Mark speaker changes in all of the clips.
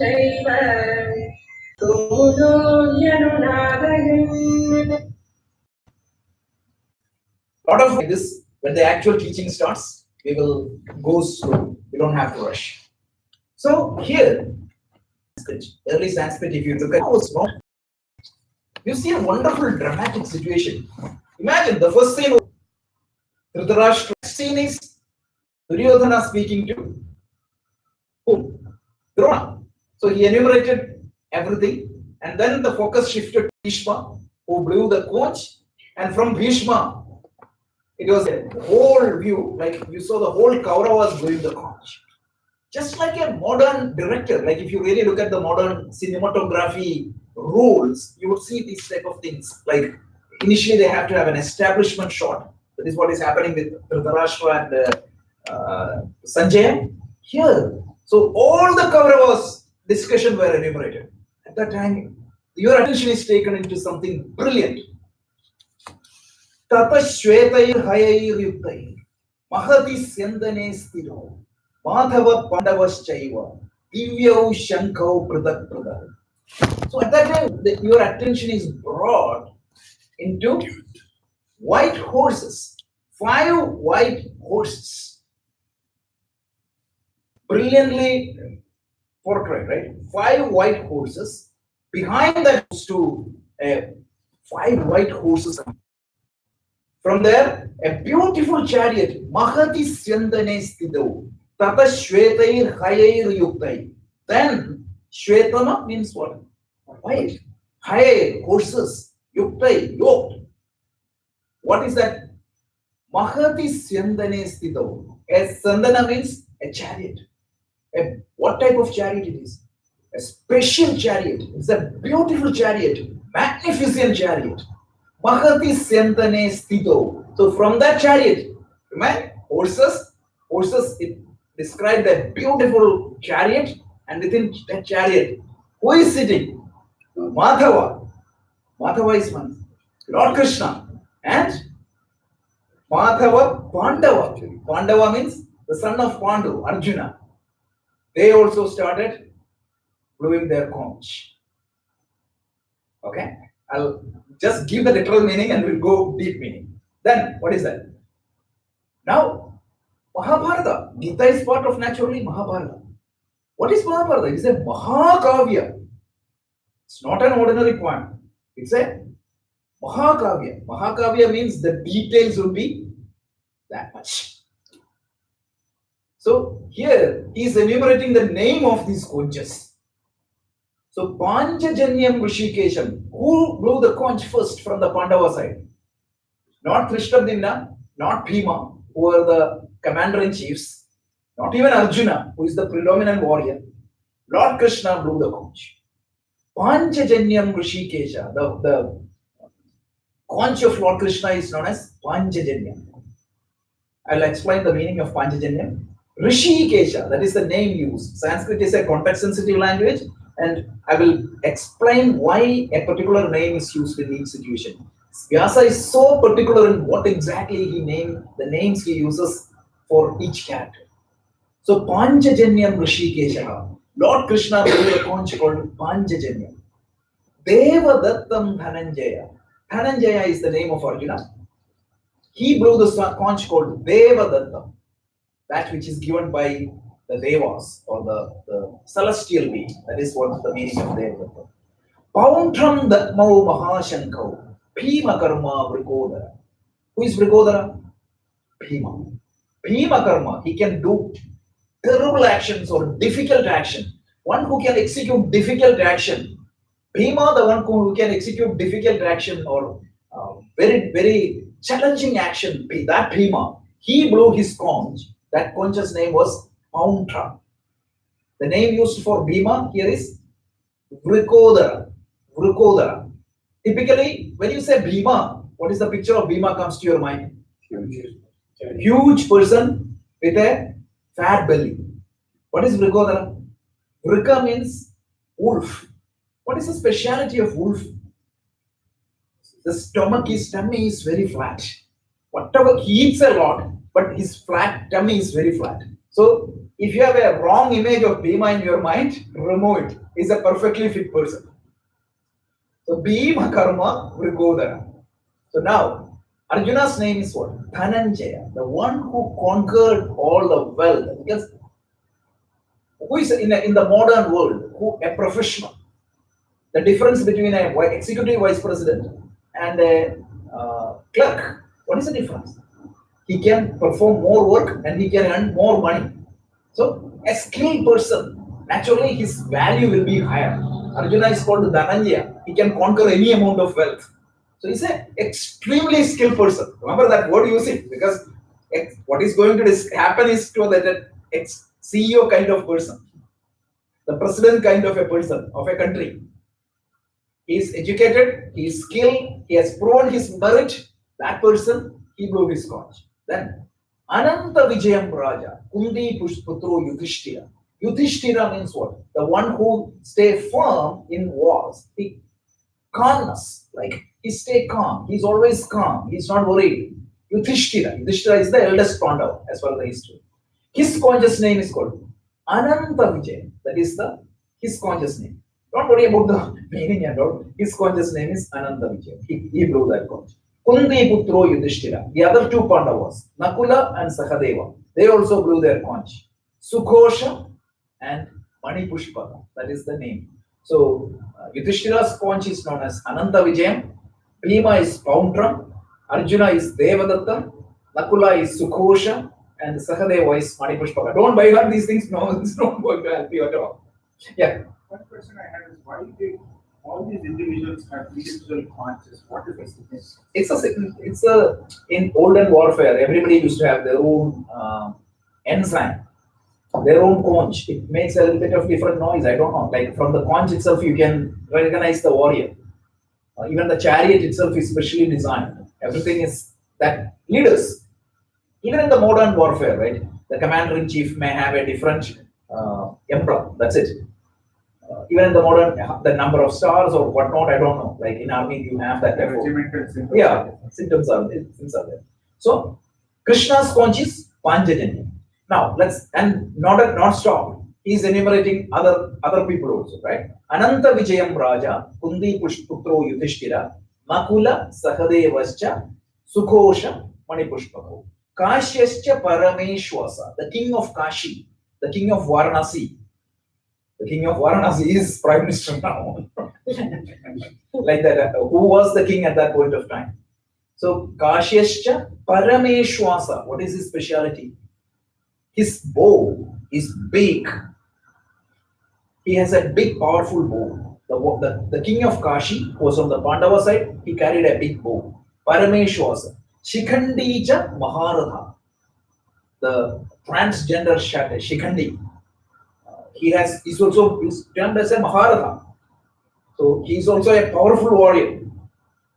Speaker 1: lot of this, when the actual teaching starts, we will go slow. We don't have to rush. So here, early Sanskrit, if you look at what's wrong, you see a wonderful dramatic situation. Imagine the first scene, Dhritarashtra. Next scene is Duryodhana speaking to whom? Drona. So he enumerated everything, and then the focus shifted to Bhishma, who blew the conch, and from Bhishma, it was a whole view, like you saw the whole Kauravas blowing the conch. Just like a modern director, like if you really look at the modern cinematography rules, you would see these type of things. Like initially they have to have an establishment shot. That is what is happening with Dhritarashtra and Sanjay. Here, so all the Kauravas discussion were enumerated. At that time, your attention is taken into something brilliant. Tata Shwetair Hayair Yuktair Mahati Syandane Stiro Madhava Pandavaschaiva Divyau Shankau Pradak Pradak. So at that time, your attention is brought into white horses, 5 white horses, brilliantly portrayed, right? 5 white horses. Behind that goes to 5 white horses. From there, a beautiful chariot, Mahati Syandane Sthido, Tata Shwetair Hayair Yuktai. Then Shwetana means what? White. Hayair, horses, Yuktai, yoked. What is that? Mahati Syandane Sthido. A Sandana means a chariot. What type of chariot it is? A special chariot. It's a beautiful chariot, magnificent chariot. Mahati Syantane Stito. So from that chariot, remember, horses, it described a beautiful chariot, and within that chariot, who is sitting? Madhava. Madhava is one. Lord Krishna. And Madhava Pandava. Pandava means the son of Pandu, Arjuna. They also started blowing their conch. Okay? I'll just give the literal meaning and we'll go deep meaning. Then, what is that? Now, Mahabharata. Gita is part of naturally Mahabharata. What is Mahabharata? It is a Mahakavya. It's not an ordinary poem. It's a Mahakavya. Mahakavya means the details will be that much. So here he is enumerating the name of these conches. So Panchajanyam Rishikesham. Who blew the conch first from the Pandava side? Not Krishnadimna, not Bhima, who are the commander-in-chiefs, not even Arjuna, who is the predominant warrior. Lord Krishna blew the conch. Panchajanyam Rishikesha. The conch of Lord Krishna is known as Panchajanyam. I'll explain the meaning of Panchajanyam. Rishikesha, that is the name used. Sanskrit is a context-sensitive language, and I will explain why a particular name is used in each situation. Vyasa is so particular in what exactly he named, the names he uses for each character. So Panchajanyam Rishikesha, Lord Krishna blew a conch called Panchajanyam. Devadattam Dhananjaya. Dhananjaya is the name of Arjuna. He blew the conch called Devadattam, that which is given by the Devas or the celestial being. That is what the meaning of Devadattam. Pauntram Datmau Mahashankau. Bhima Karma Vrikodara. Who is Vrikodara? Bhima. Bhima Karma. He can do terrible actions or difficult action. One who can execute difficult action. Bhima, the one who can execute difficult action or very, very challenging action. That Bhima, he blew his conch. That conch's name was Pauntra. The name used for Bhima here is Vrikodara. Vrikodara. Typically, when you say Bhima, what is the picture of Bhima comes to your mind? Huge person with a fat belly. What is Vrikodara? Vrika means wolf. What is the speciality of wolf? The tummy is very flat. Whatever he eats a lot, but his tummy is very flat. So If you have a wrong image of Bhima in your mind, remove it. He's a perfectly fit person. So Bhima Karma Vrigodara. So now Arjuna's name is what? Dhananjaya, the one who conquered all the wealth. Because who is in the modern world, who a professional? The difference between a executive vice president and a clerk. What is the difference? He can perform more work and he can earn more money. So a skilled person, naturally his value will be higher. Arjuna is called Dhananjaya. He can conquer any amount of wealth. So he's an extremely skilled person. Remember that word using, because what is going to happen is to that CEO kind of person, the president kind of a person of a country. He is educated, he is skilled, he has proven his merit. That person, he blew his conch. Then Ananta Vijayam Raja, Kundi Pushputro Yudhishthira. Yudhishthira means what? The one who stay firm in wars. He calmness, like he stay calm. He's always calm. He's not worried. Yudhishthira. Yudhishthira is the eldest Pandava as per the history. His conscious name is called Ananta Vijay. That is his conscious name. Don't worry about the meaning and all. His conscious name is Ananta Vijay. He blew that conch. Kundi Putro Yudhishthira. The other two Pandavas, Nakula and Sahadeva, they also blew their conch. Sukhosha and Mani Pushpaka. That is the name. So Yudhishthira's conch is known as Ananta Vijayam. Bhima is Paundram. Arjuna is Devadatta. Nakula is Sukhosha. And Sahadeva is Mani Pushpaka. Don't buy her these things. No, it's not going to help you at all. Yeah.
Speaker 2: One question I have is, why did all these individuals have individual conches? What is the significance?
Speaker 1: It's a in olden warfare, everybody used to have their own ensign, their own conch. It makes a little bit of different noise. I don't know. Like from the conch itself, you can recognize the warrior. Even the chariot itself is specially designed. Everything is that leaders. Even in the modern warfare, right? The commander-in-chief may have a different emperor. That's it. Even in the modern, the number of stars or whatnot, I don't know. Like in army, you have that. Yeah, symptoms are there. So Krishna's conch is Panchajanya. Now let's not stop. He's enumerating other people also, right? Ananta Vijayam Raja, Kundi Pushputro Yudhishthira, Makula Sahadevascha, Sukhosha, Mani Pushpako. Kashyascha Parameshwasa, the king of Kashi, the king of Varanasi. The king of Varanasi is prime minister now. Like that, who was the king at that point of time? So Kashyascha Parameshwasa, what is his speciality? His bow is big. He has a big, powerful bow. The king of Kashi, who was on the Pandava side, he carried a big bow. Parameshwasa. Shikhandija Maharatha, the transgender Shikhandi. He's also termed as a Maharatha. So he's also a powerful warrior.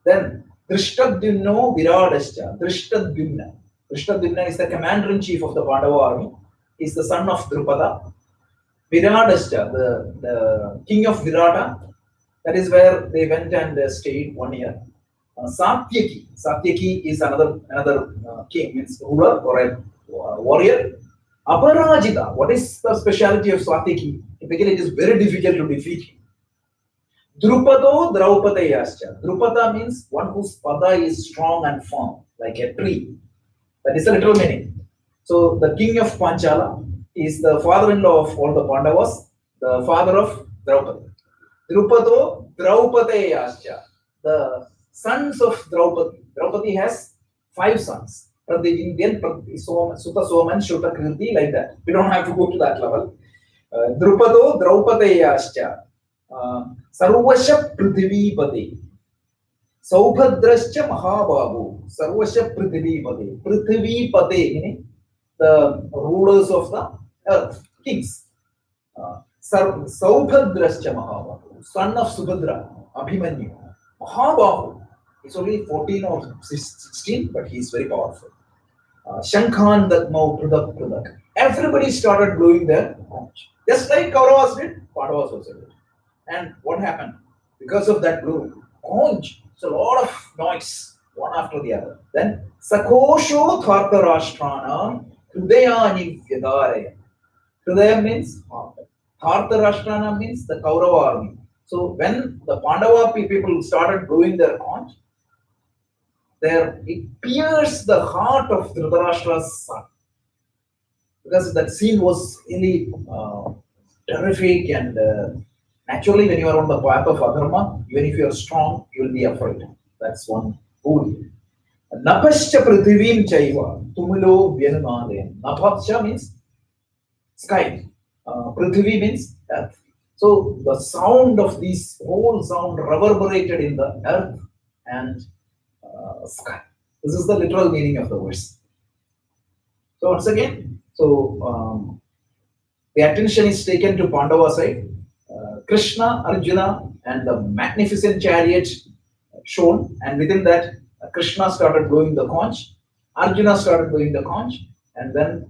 Speaker 1: Then Drishtadhyumno Viradascha. Drishtadhyumna. Drishtadhyumna is the commander-in-chief of the Pandava army. He's the son of Drupada. Viradascha, the king of Virata. That is where they went and stayed 1 year. Satyaki. Satyaki is another king, means ruler or a warrior. Aparajita. What is the speciality of Satyaki? Typically, it is very difficult to defeat him. Drupado Draupadayascha. Drupada means one whose pada is strong and firm, like a tree. That is the literal meaning. So the king of Panchala is the father-in-law of all the Pandavas, the father of Draupadi. Drupado Draupadayascha. The sons of Draupadi. Draupadi has 5 sons. Indian Sutta Soman, Shuta Kriti, like that. We don't have to go to that level. Drupado Draupadayascha. Sarvasha Prithivipade. Saubhadrascha Mahababu. Sarvasha Prithivipade. Prithivipade meaning the rulers of the earth, kings. Saubhadrascha Mahababu. Son of Subhadra, Abhimanyu. Mahabahu. He's only 14 or 16, but he's very powerful. Shankhan Datmau Pradak Pradak. Everybody started blowing their conch. Just like Kauravas did, Pandavas also did. And what happened? Because of that blue conch, it's a lot of noise, one after the other. Then Sakosho Thartarashtrana Hridayani Vyadaraya. Hridaya means heart. Dhartarashtrana means the Kaurava army. So when the Pandava people started doing their conch, there it pierced the heart of Dhritarashtra's son, because that scene was really terrific, and naturally when you are on the path of adharma, even if you are strong, you will be afraid. That's one rule. Napascha prithivim chaiva tumulo vyanumade. Napascha means sky. Prithvi means earth. So the sound of this whole sound reverberated in the earth and sky. This is the literal meaning of the verse. So once again, the attention is taken to Pandava side. Krishna, Arjuna, and the magnificent chariot shown, and within that, Krishna started blowing the conch, Arjuna started blowing the conch, and then,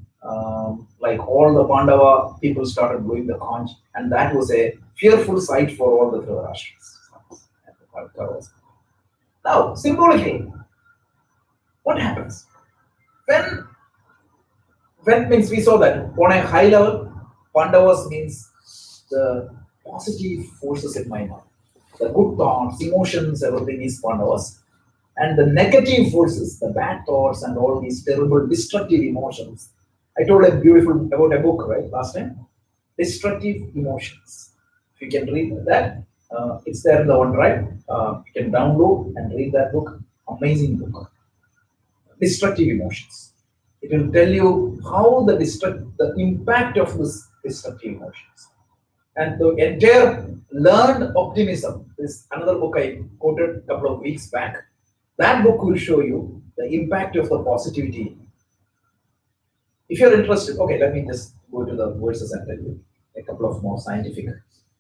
Speaker 1: like all the Pandava people started blowing the conch, and that was a fearful sight for all the Dhritarashtra's. Now, symbolically, what happens when means we saw that on a high level, Pandavas means the positive forces in my mind. The good thoughts, emotions, everything is Pandavas. And the negative forces, the bad thoughts and all these terrible destructive emotions. I told a beautiful about a book, right, last time? Destructive emotions. If you can read that, it's there in the OneDrive. You can download and read that book. Amazing book. Destructive emotions. It will tell you how the impact of this destructive emotions. And the entire learned optimism is another book I quoted a couple of weeks back. That book will show you the impact of the positivity. If you're interested, okay, let me just go to the verses and tell you a couple of more scientific.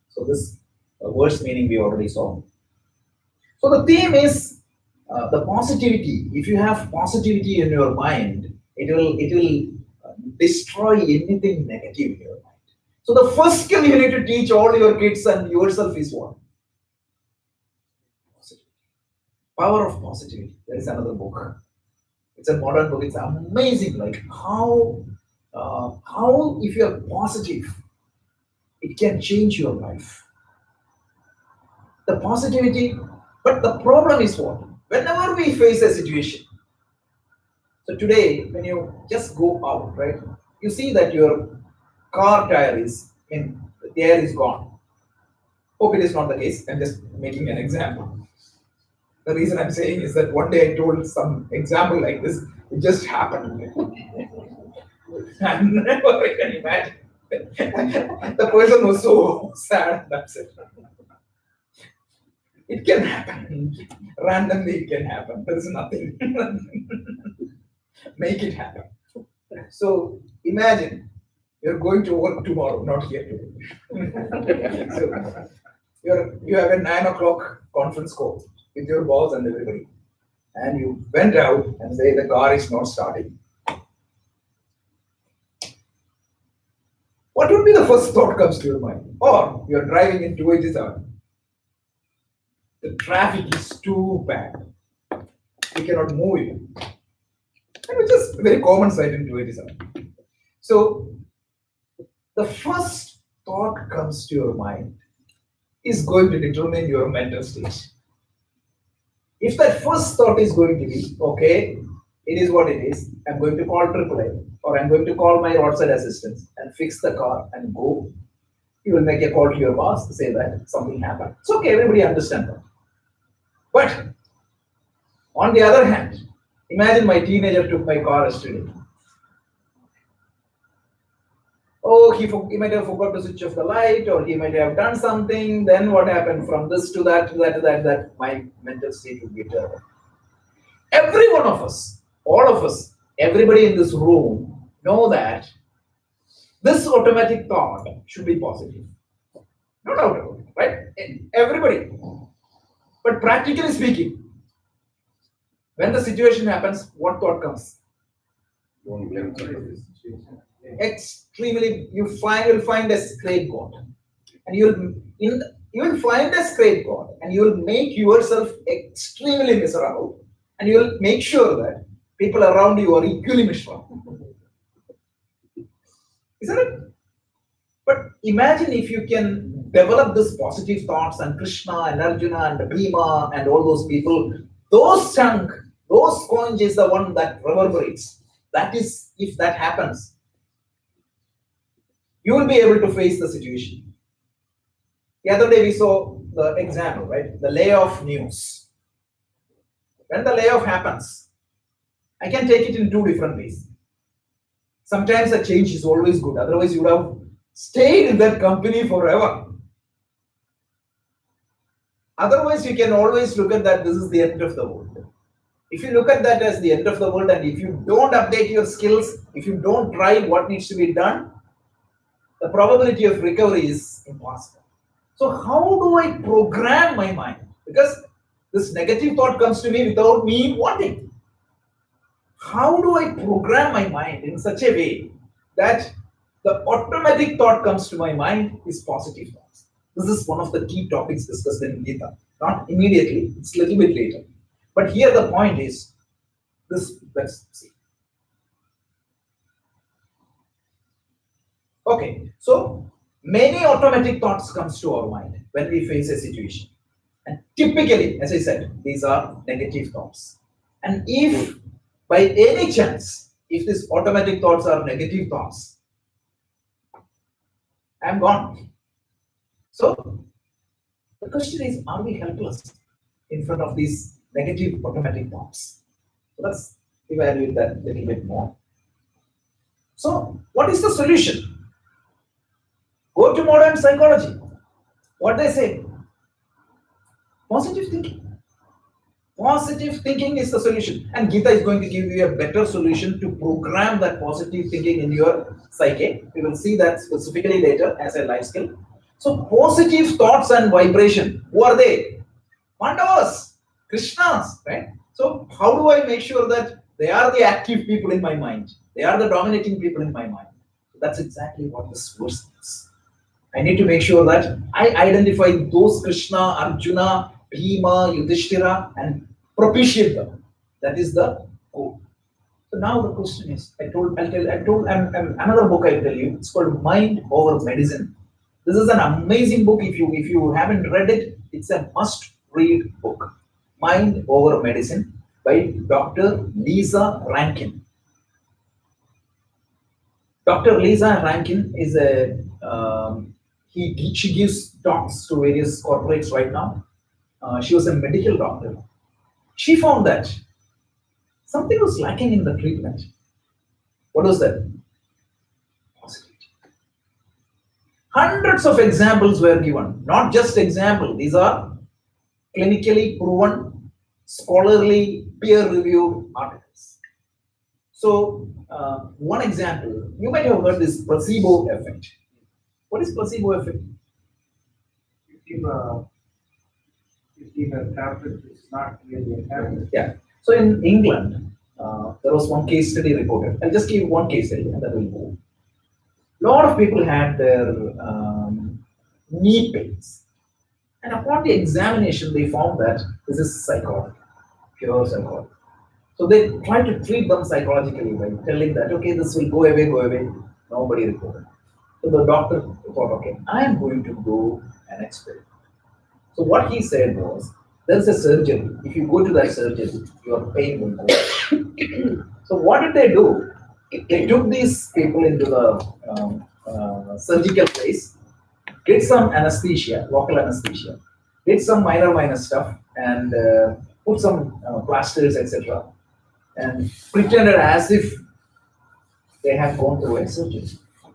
Speaker 1: So this verse meaning we already saw. So the theme is the positivity. If you have positivity in your mind, it will destroy anything negative in your mind. So the first skill you need to teach all your kids and yourself is what? Positivity. Power of positivity. There is another book. It's a modern book. It's amazing. Like how if you are positive, it can change your life. The positivity, but the problem is what? Whenever we face a situation, so today, when you just go out, right, you see that your car tire is in, the air is gone. Hope it is not the case. I'm just making an example. The reason I'm saying is that one day I told some example like this, it just happened. I never can imagine. The person was so sad, that's it. It can happen. Randomly, it can happen. There is nothing. Make it happen. So imagine you're going to work tomorrow, not here today. So you have a 9 o'clock conference call with your boss and everybody, and you went out and say the car is not starting. What would be the first thought comes to your mind? Or you're driving in 287. The traffic is too bad. You cannot move it. And it's just a very common sight in 287. So the first thought comes to your mind is going to determine your mental state. If that first thought is going to be, okay, it is what it is, I'm going to call AAA or I'm going to call my roadside assistance and fix the car and go, you will make a call to your boss to say that something happened. It's okay, everybody understands that. But on the other hand, imagine my teenager took my car yesterday. Oh, he might have forgot to switch off the light, or he might have done something. Then what happened from this to that to that to that? That my mental state would be terrible. Every one of us, all of us, everybody in this room know that this automatic thought should be positive. No doubt about it, right? Everybody. But practically speaking, when the situation happens, what thought comes?
Speaker 2: Don't blame somebody.
Speaker 1: Extremely, will find a scapegoat, and you will find a scapegoat, and you will make yourself extremely miserable, and you will make sure that people around you are equally miserable. Isn't it? But imagine if you can develop this positive thoughts and Krishna and Arjuna and Bhima and all those people, those chunk, those sponge is the one that reverberates. That is, if that happens, you will be able to face the situation. The other day we saw the example, right? The layoff news. When the layoff happens, I can take it in two different ways. Sometimes a change is always good, otherwise, you would have stayed in that company forever. Otherwise, you can always look at that this is the end of the world. If you look at that as the end of the world, and if you don't update your skills, if you don't try what needs to be done, the probability of recovery is impossible. So, how do I program my mind? Because this negative thought comes to me without me wanting. How do I program my mind in such a way that the automatic thought comes to my mind is positive thoughts? This is one of the key topics discussed in Gita. Not immediately, it's a little bit later. But here the point is this, let's see. Okay, so many automatic thoughts comes to our mind when we face a situation. And typically, as I said, these are negative thoughts. And if by any chance, if these automatic thoughts are negative thoughts, I'm gone. So the question is, are we helpless in front of these negative automatic thoughts? So let's evaluate that a little bit more. So what is the solution? Go to modern psychology. What they say? Positive thinking. Positive thinking is the solution. And Gita is going to give you a better solution to program that positive thinking in your psyche. We will see that specifically later as a life skill. So positive thoughts and vibration. Who are they? Pandavas, Krishnas, right? So how do I make sure that they are the active people in my mind? They are the dominating people in my mind. So that's exactly what this verse is. I need to make sure that I identify those Krishna, Arjuna, Bhima, Yudhishthira, and propitiate them. That is the goal. So now the question is, another book I tell you. It's called Mind Over Medicine. This is an amazing book. If you haven't read it, it's a must-read book. Mind Over Medicine by Dr. Lisa Rankin. Dr. Lisa Rankin is she gives talks to various corporates right now. She was a medical doctor. She found that something was lacking in the treatment. What was that? Positivity. Hundreds of examples were given, not just examples. These are clinically proven, scholarly, peer-reviewed articles. So, one example, you might have heard this placebo effect. What is placebo effect?
Speaker 2: If a tablet is not really a tablet.
Speaker 1: Yeah. So in England, there was one case study reported. I'll just give one case study and then we'll move. A lot of people had their knee pains. And upon the examination, they found that this is psychotic, pure psychotic. So they tried to treat them psychologically by telling that, okay, this will go away, go away. Nobody reported. So the doctor thought, okay, I am going to go and experiment. So what he said was, there's a surgery. If you go to that surgery, your pain will go away. So what did they do? They took these people into the surgical place, did some anesthesia, local anesthesia, did some minor stuff, and put some plasters, etc., and pretended as if they had gone through a surgery.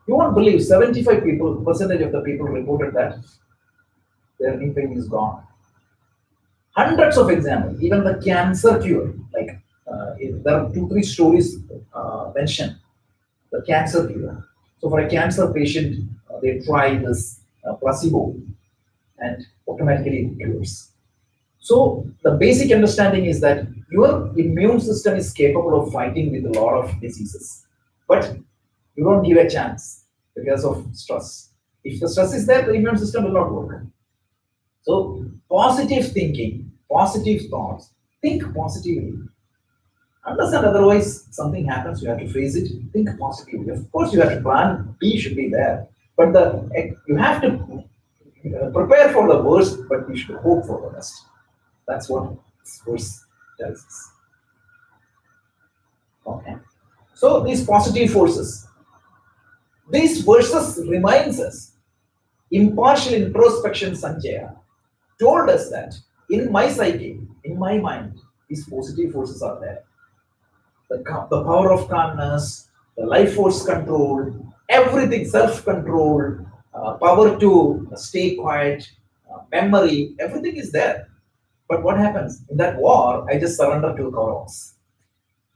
Speaker 1: You won't believe 75% of the people reported that their knee pain is gone. Hundreds of examples, even the cancer cure, like there are 2-3 stories mentioned, the cancer cure. So for a cancer patient, they try this placebo and automatically it cures. So the basic understanding is that your immune system is capable of fighting with a lot of diseases, but you don't give a chance because of stress. If the stress is there, the immune system will not work. So positive thinking, positive thoughts, think positively. Understand otherwise something happens, you have to face it, think positively. Of course, you have to plan, B should be there. But you have to prepare for the worst, but you should hope for the best. That's what this verse tells us. Okay. So these positive forces, these verses reminds us, impartial introspection Sanjaya told us that in my psyche, in my mind, these positive forces are there. The power of calmness, the life force control, everything, self-control, power to stay quiet, memory, everything is there. But what happens? In that war, I just surrender to the Kauravas.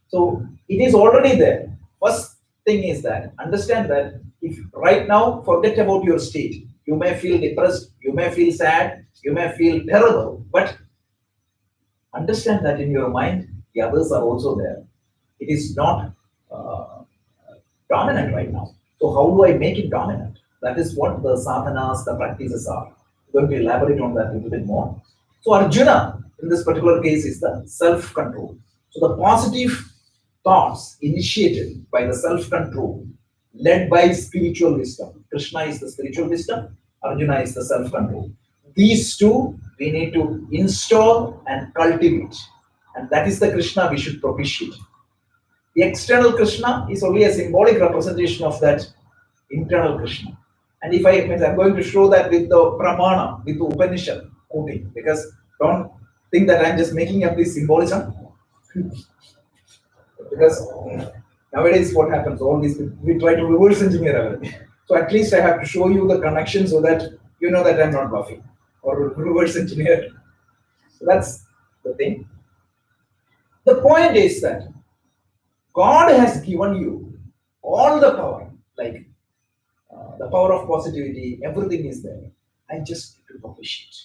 Speaker 1: So it is already there. First thing is that understand that if right now forget about your state, you may feel depressed, you may feel sad, you may feel terrible, but understand that in your mind the others are also there. It is not uh, dominant right now. So how do I make it dominant? That is what the sadhanas, the practices are. I'm going to elaborate on that a little bit more. So Arjuna, in this particular case, is the self-control. So the positive thoughts initiated by the self-control, led by spiritual wisdom. Krishna is the spiritual wisdom, Arjuna is the self-control. These two we need to install and cultivate. And that is the Krishna we should propitiate. The external Krishna is only a symbolic representation of that internal Krishna. And if I'm going to show that with the Pramana, with the Upanishad quoting, because don't think that I'm just making up this symbolism. Because nowadays what happens, all these, we try to reverse engineer everything. So at least I have to show you the connection so that you know that I'm not bluffing or reverse engineer. So that's the thing. The point is that God has given you all the power, like the power of positivity, everything is there. I just need to propitiate.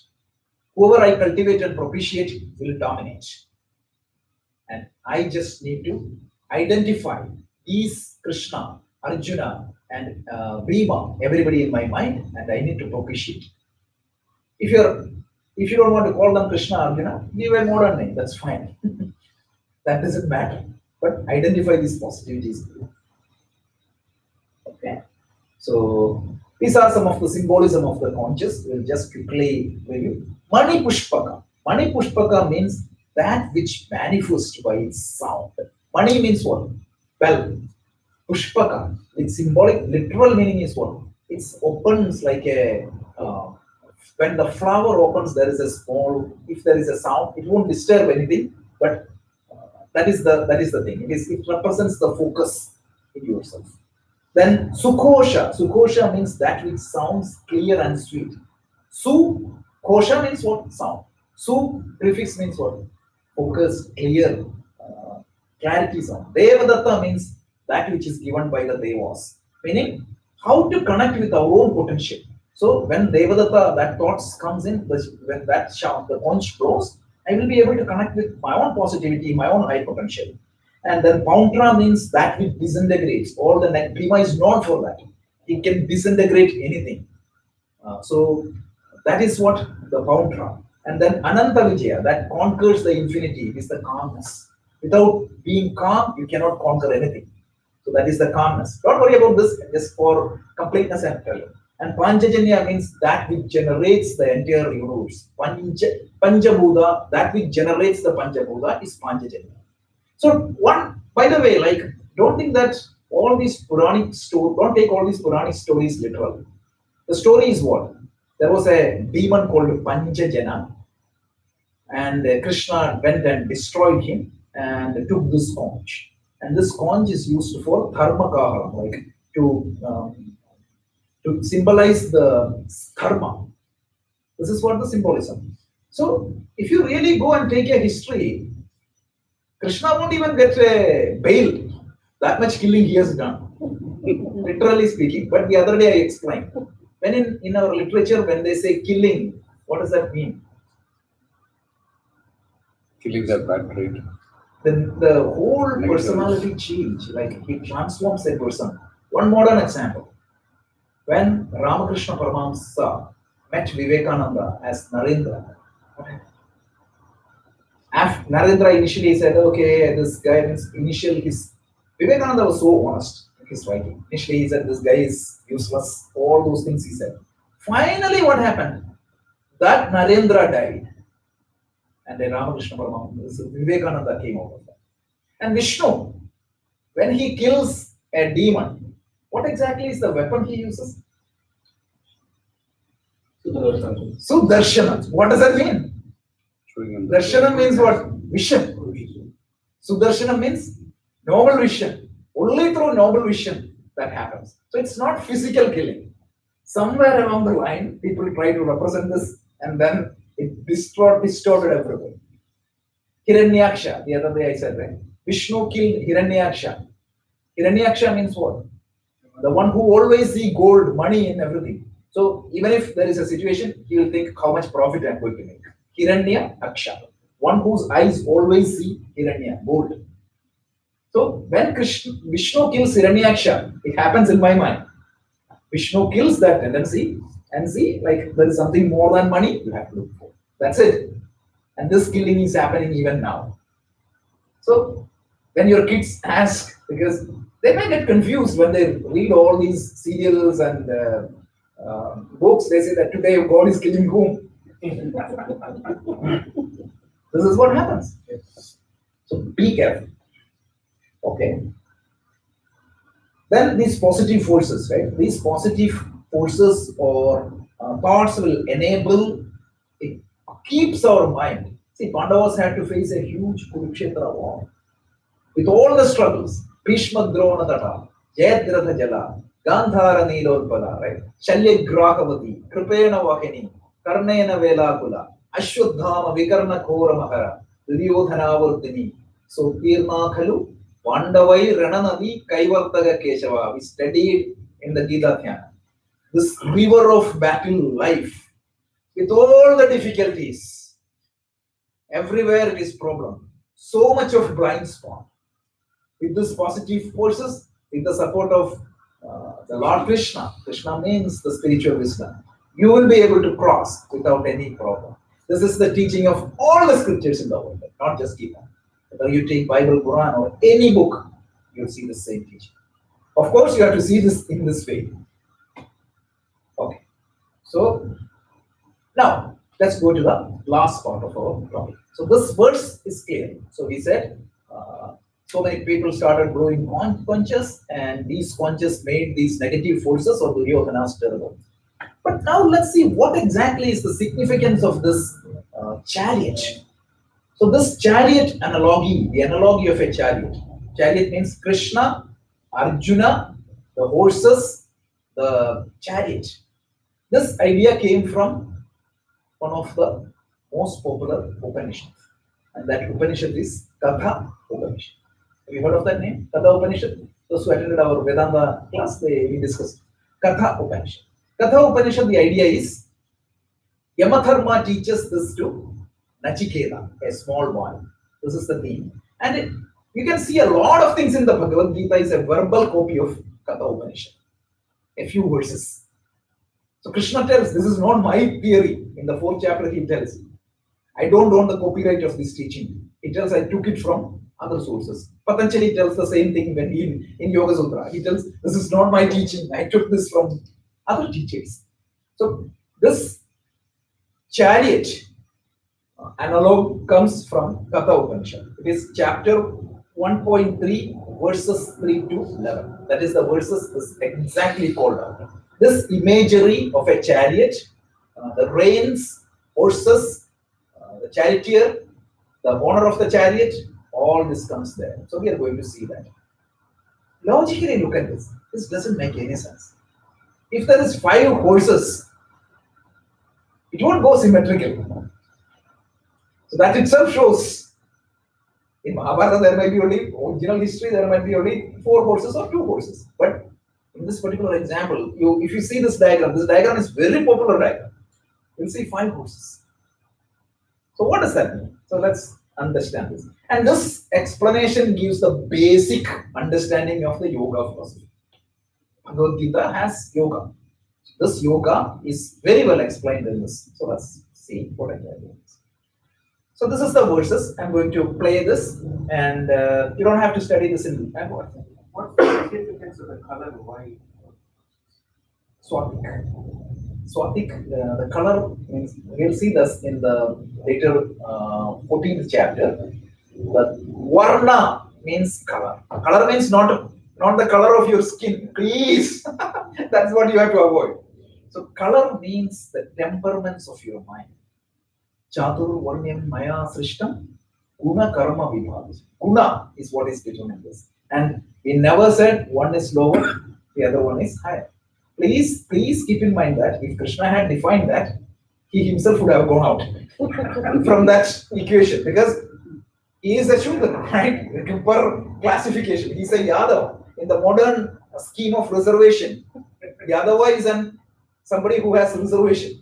Speaker 1: Whoever I cultivate and propitiate will dominate. And I just need to identify these Krishna, Arjuna, and Bhima, everybody in my mind, and I need to propitiate. If you're if you don't want to call them Krishna, Arjuna, give a modern name, that's fine. That doesn't matter. But identify these positivities. Okay. So these are some of the symbolism of the conscious. We'll just quickly review. Mani Pushpaka. Mani Pushpaka means that which manifests by its sound. Mani means what? Well, Pushpaka. Its symbolic, literal meaning is what? It opens like a when the flower opens, there is a small. If there is a sound, it won't disturb anything. But that is the thing. It represents the focus in yourself. Then Sukosha. Sukosha means that which sounds clear and sweet. Su Kosha means what? Sound. Su prefix means what? Focus, clear, clarity sound. Devadatta means that which is given by the Devas. Meaning how to connect with our own potential. So when Devadatta, that thoughts comes in, when that shout, the conch blows, I will be able to connect with my own positivity, my own high potential. And then Pountra means that which disintegrates. All the Bhima is known for that. It can disintegrate anything. So that is what the Pountra. And then Ananta Vijaya, that conquers the infinity, is the calmness. Without being calm, you cannot conquer anything. So that is the calmness. Don't worry about this, just for completeness and tell you. And Panchajanya means that which generates the entire universe. Panchabhuta, that which generates the Panchabhuta is Panchajanya. So one, by the way, like don't think that all these Puranic stories, don't take all these Puranic stories literally. The story is what? There was a demon called Panchajana, and Krishna went and destroyed him and took this conch. And this conch is used for dharma kahara, like to symbolize the karma. This is what the symbolism. So if you really go and take a history, Krishna won't even get a bail. That much killing he has done, literally speaking. But the other day I explained. When in our literature, when they say killing, what does that mean?
Speaker 3: Killing the bad trait.
Speaker 1: The whole personality change, like he transforms a person. One modern example. When Ramakrishna Paramahamsa met Vivekananda as Narendra, Narendra initially said, okay, this guy, initial his Vivekananda was so honest. his writing. Initially, he said this guy is useless. All those things he said. Finally, what happened? That Narendra died, and then Ramakrishna Paramahansa, Vivekananda came out of that. And Vishnu, when he kills a demon, what exactly is the weapon he uses? Sudarshana. What does that mean? Darshana means what? Vision. Sudarshana means noble vision. Only through noble vision that happens. So it's not physical killing. Somewhere along the line, people try to represent this and then it distorted everything. Hiranyaksha, the other day I said, right? Vishnu killed Hiranyaksha. Hiranyaksha means what? The one who always see gold, money in everything. So even if there is a situation, he will think how much profit I am going to make. Hiranya Aksha. One whose eyes always see Hiranya, gold. So when Vishnu kills Hiranyaksha, it happens in my mind. Vishnu kills that tendency and see, like there is something more than money you have to look for. That's it. And this killing is happening even now. So when your kids ask, because they may get confused when they read all these serials and books, they say that today God is killing whom? This is what happens. So be careful. Okay. Then these positive forces, right? These positive forces or thoughts will enable, it keeps our mind. See, Pandavas had to face a huge Kurukshetra war with all the struggles. Bhishma Drona Tata, Jayadratha Jala, Gandhara Nilodpala, right? Shalya Grahavati, Kripena Vahini, Karnena Velakula, Ashwadhama Vikarna Kora Mahara, Duryodhana Vardhini. So Tirna Khalu, Pandavai Rananadi Kaivartaga Keshava. We studied in the Gita Dhyana. This river of battle life, with all the difficulties, everywhere it is problem. So much of blind spot. With these positive forces, with the support of the Lord Krishna, Krishna means the spiritual wisdom, you will be able to cross without any problem. This is the teaching of all the scriptures in the world, not just Gita. Whether you take Bible, Quran, or any book, you'll see the same teaching. Of course, you have to see this in this way. Okay. So now let's go to the last part of our topic. So this verse is clear. So we said so many people started growing conscious, and these conscious made these negative forces or Duryodhana's terrible. But now let's see what exactly is the significance of this chariot. So this chariot analogy, the analogy of a chariot. Chariot means Krishna, Arjuna, the horses, the chariot. This idea came from one of the most popular Upanishads. And that Upanishad is Katha Upanishad. Have you heard of that name? Katha Upanishad? Those who attended our Vedanta class, we discussed Katha Upanishad. Katha Upanishad, the idea is Yamatharma teaches this to Nachiketa, a small boy. This is the theme. And you can see a lot of things in the Bhagavad Gita is a verbal copy of Katha Upanishad. A few verses. So Krishna tells, this is not my theory. In the 4th chapter, he tells, I don't own the copyright of this teaching. He tells, I took it from other sources. Patanjali tells the same thing when in Yoga Sutra. He tells, this is not my teaching. I took this from other teachers. So this chariot analog comes from Katha Upanishad. It is chapter 1.3, verses 3 to 11. That is the verses is exactly called out. This imagery of a chariot, the reins, horses, the charioteer, the owner of the chariot, all this comes there. So we are going to see that. Logically look at this. This doesn't make any sense. If there is 5 horses, it won't go symmetrical. So that itself shows in Mahabharata there might be only original history, there might be only 4 horses or 2 horses. But in this particular example, if you see this diagram is very popular diagram. You'll see 5 horses. So what does that mean? So let's understand this. And this explanation gives the basic understanding of the yoga philosophy. Bhagavad Gita has yoga. This yoga is very well explained in this. So let's see what I can do. So this is the verses. I'm going to play this, and you don't have to study this in
Speaker 2: What's the significance of the color white?
Speaker 1: Swatik. Swatik, the color means, we'll see this in the later 14th chapter. The Varna means color. Color means not the color of your skin, please. That's what you have to avoid. So color means the temperaments of your mind. Chatur Varnyam Maya Srishtam Guna Karma Vibhavas. Guna is what is determined this. And we never said one is lower, the other one is higher. Please keep in mind that if Krishna had defined that, he himself would have gone out from that equation because he is a Shudra, right? Per classification. He's a Yadav. In the modern scheme of reservation, Yadava is somebody who has reservation.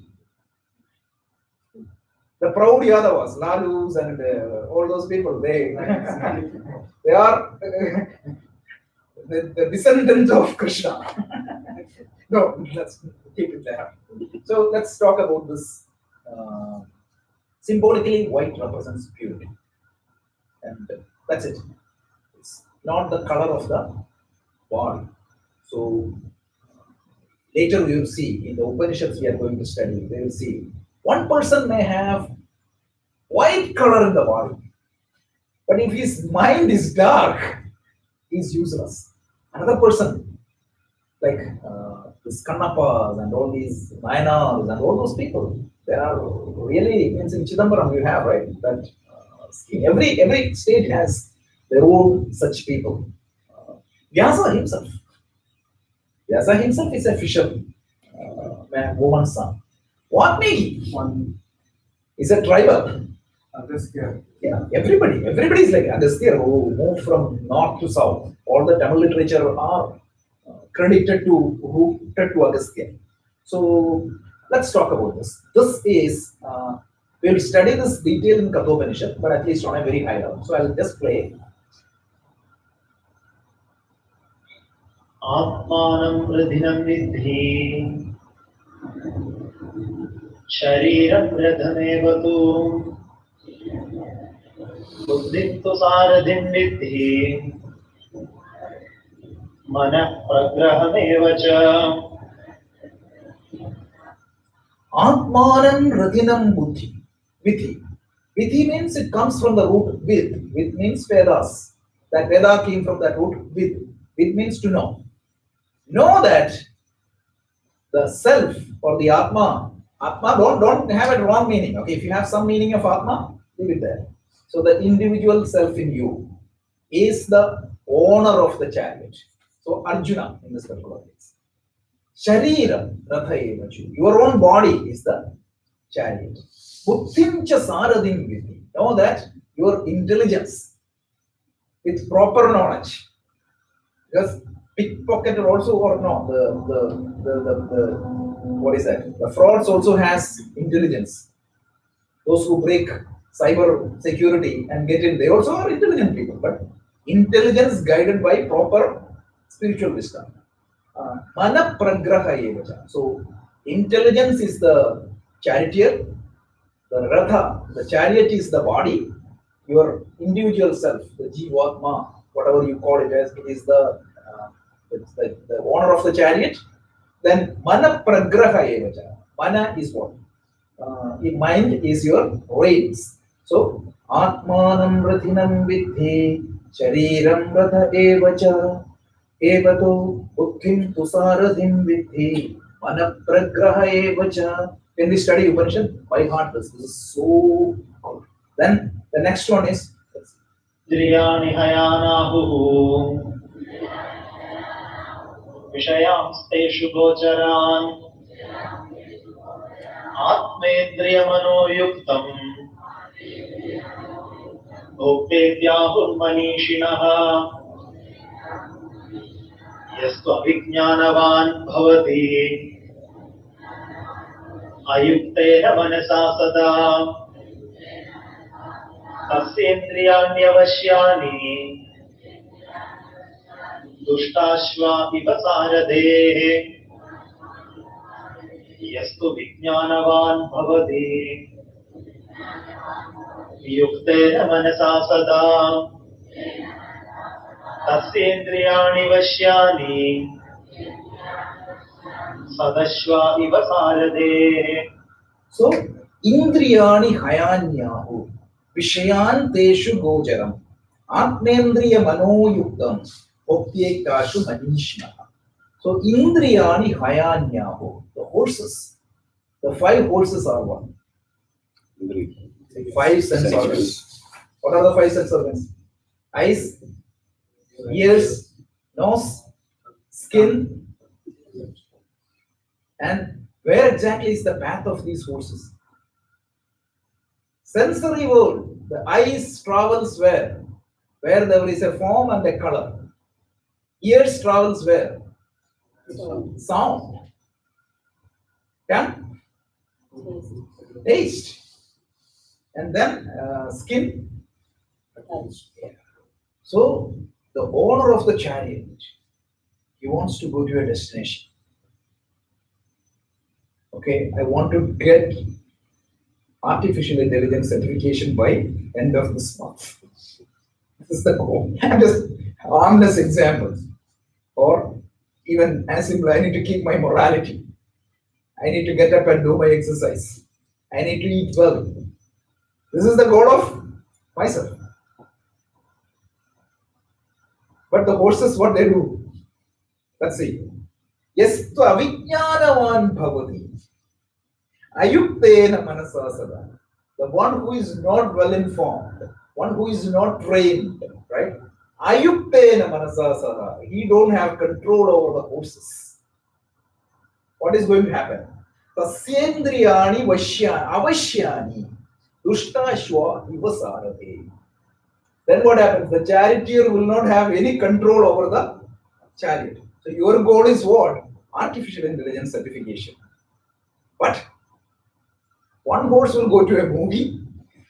Speaker 1: The proud Yadavas, Lalus and all those people, they are the descendants of Krishna. No, let's keep it there. So let's talk about this. Symbolically, white represents purity. And that's it. It's not the color of the body. So later we will see in the Upanishads we are going to study, we will see one person may have white color in the body, but if his mind is dark, he's useless. Another person, like this Kannapas and all these Nayanas and all those people, they are really, means in Chidambaram you have, right, that scheme. Every state has their own such people. Vyasa himself is a fisherman, woman's son. Valmiki is a tribal.
Speaker 2: Agastya.
Speaker 1: Yeah, everybody is like Agastya who moved from north to south. All the Tamil literature are credited to Agastya. So let's talk about this. This is we'll study this detail in Kathopanishad, but at least on a very high level. So I'll just play.
Speaker 4: Atmanam pradhinam vidhi Shariram pradhamevatu Buddhittu saradhim vidhi Manah pragrahamevacha
Speaker 1: Atmanam Radhinam Buddhi. Vidhi. Vidhi means it comes from the root vid. Vid means Vedas. That Veda came from that root vid. Vid means to know. Know that the self or the Atma don't have a wrong meaning. Okay, if you have some meaning of Atma, leave it there. So the individual self in you is the owner of the chariot. So Arjuna in this particular case. Sharira Ratha Evachu. Your own body is the chariot. Buddhim cha saradhim vidhi. Know that your intelligence with proper knowledge. Because pickpocketer also, or no, the what is that? The frauds also has intelligence. Those who break cyber security and get in, they also are intelligent people, but intelligence guided by proper spiritual wisdom. Mana pragraha evacha. So intelligence is the charioteer, the ratha, the chariot is the body, your individual self, the jivatma, whatever you call it as, it is the owner of the chariot. Then mana pragraha evacha. Mana is what? Mind is your reins. So atmanam rathinam vidhi shariram ratha evacha evato buddhim tusaradhim vidhi mana pragraha evacha. When we study Upanishad, by heart this is so good. Then the next one is
Speaker 4: Driyani hayanahu Vishayamsteshu gocharan Atmendriyamano yuktam Bhoktetyahur manishinaha Yastu avijnanavan bhavati Ayuktena manasa sada Tasyendriyanyavashyani Duštashva iva saradhe Yastu vijnanavan bhavati Yuktena manasa sada तस्येन्द्रियाणि वश्यानि सदश्वा इव सारथेः
Speaker 1: So, Indriyani Hayanyahu Vishayanteshu Gocharam Atmendriya Manoyuktam Opyekashu Manishnaha. So, Indriyani Hayanyahu, the horses, the 5 horses are one. The 5 sense organs. What are the 5 sense organs? Eyes, ears, nose, skin, and where exactly is the path of these horses? Sensory world, the eyes travels where? Where there is a form and a color. Ears travels where? Sound. Tongue? Taste. And then skin. So the owner of the chariot, he wants to go to a destination. Okay, I want to get artificial intelligence certification by end of this month. This is the goal. I'm just harmless examples. Or even as simple, I need to keep my morality. I need to get up and do my exercise. I need to eat well. This is the goal of myself. But the horses, what they do? Let's see. Yastu avijnanavan bhavati. Ayuktena manasa sada. The one who is not well informed, one who is not trained, right? Ayuktena manasa sada. He don't have control over the horses. What is going to happen? Tasyendriyani avashyani dushtashva ivasarate. Then what happens? The charioteer will not have any control over the chariot. So your goal is what? Artificial intelligence certification. But one horse will go to a movie,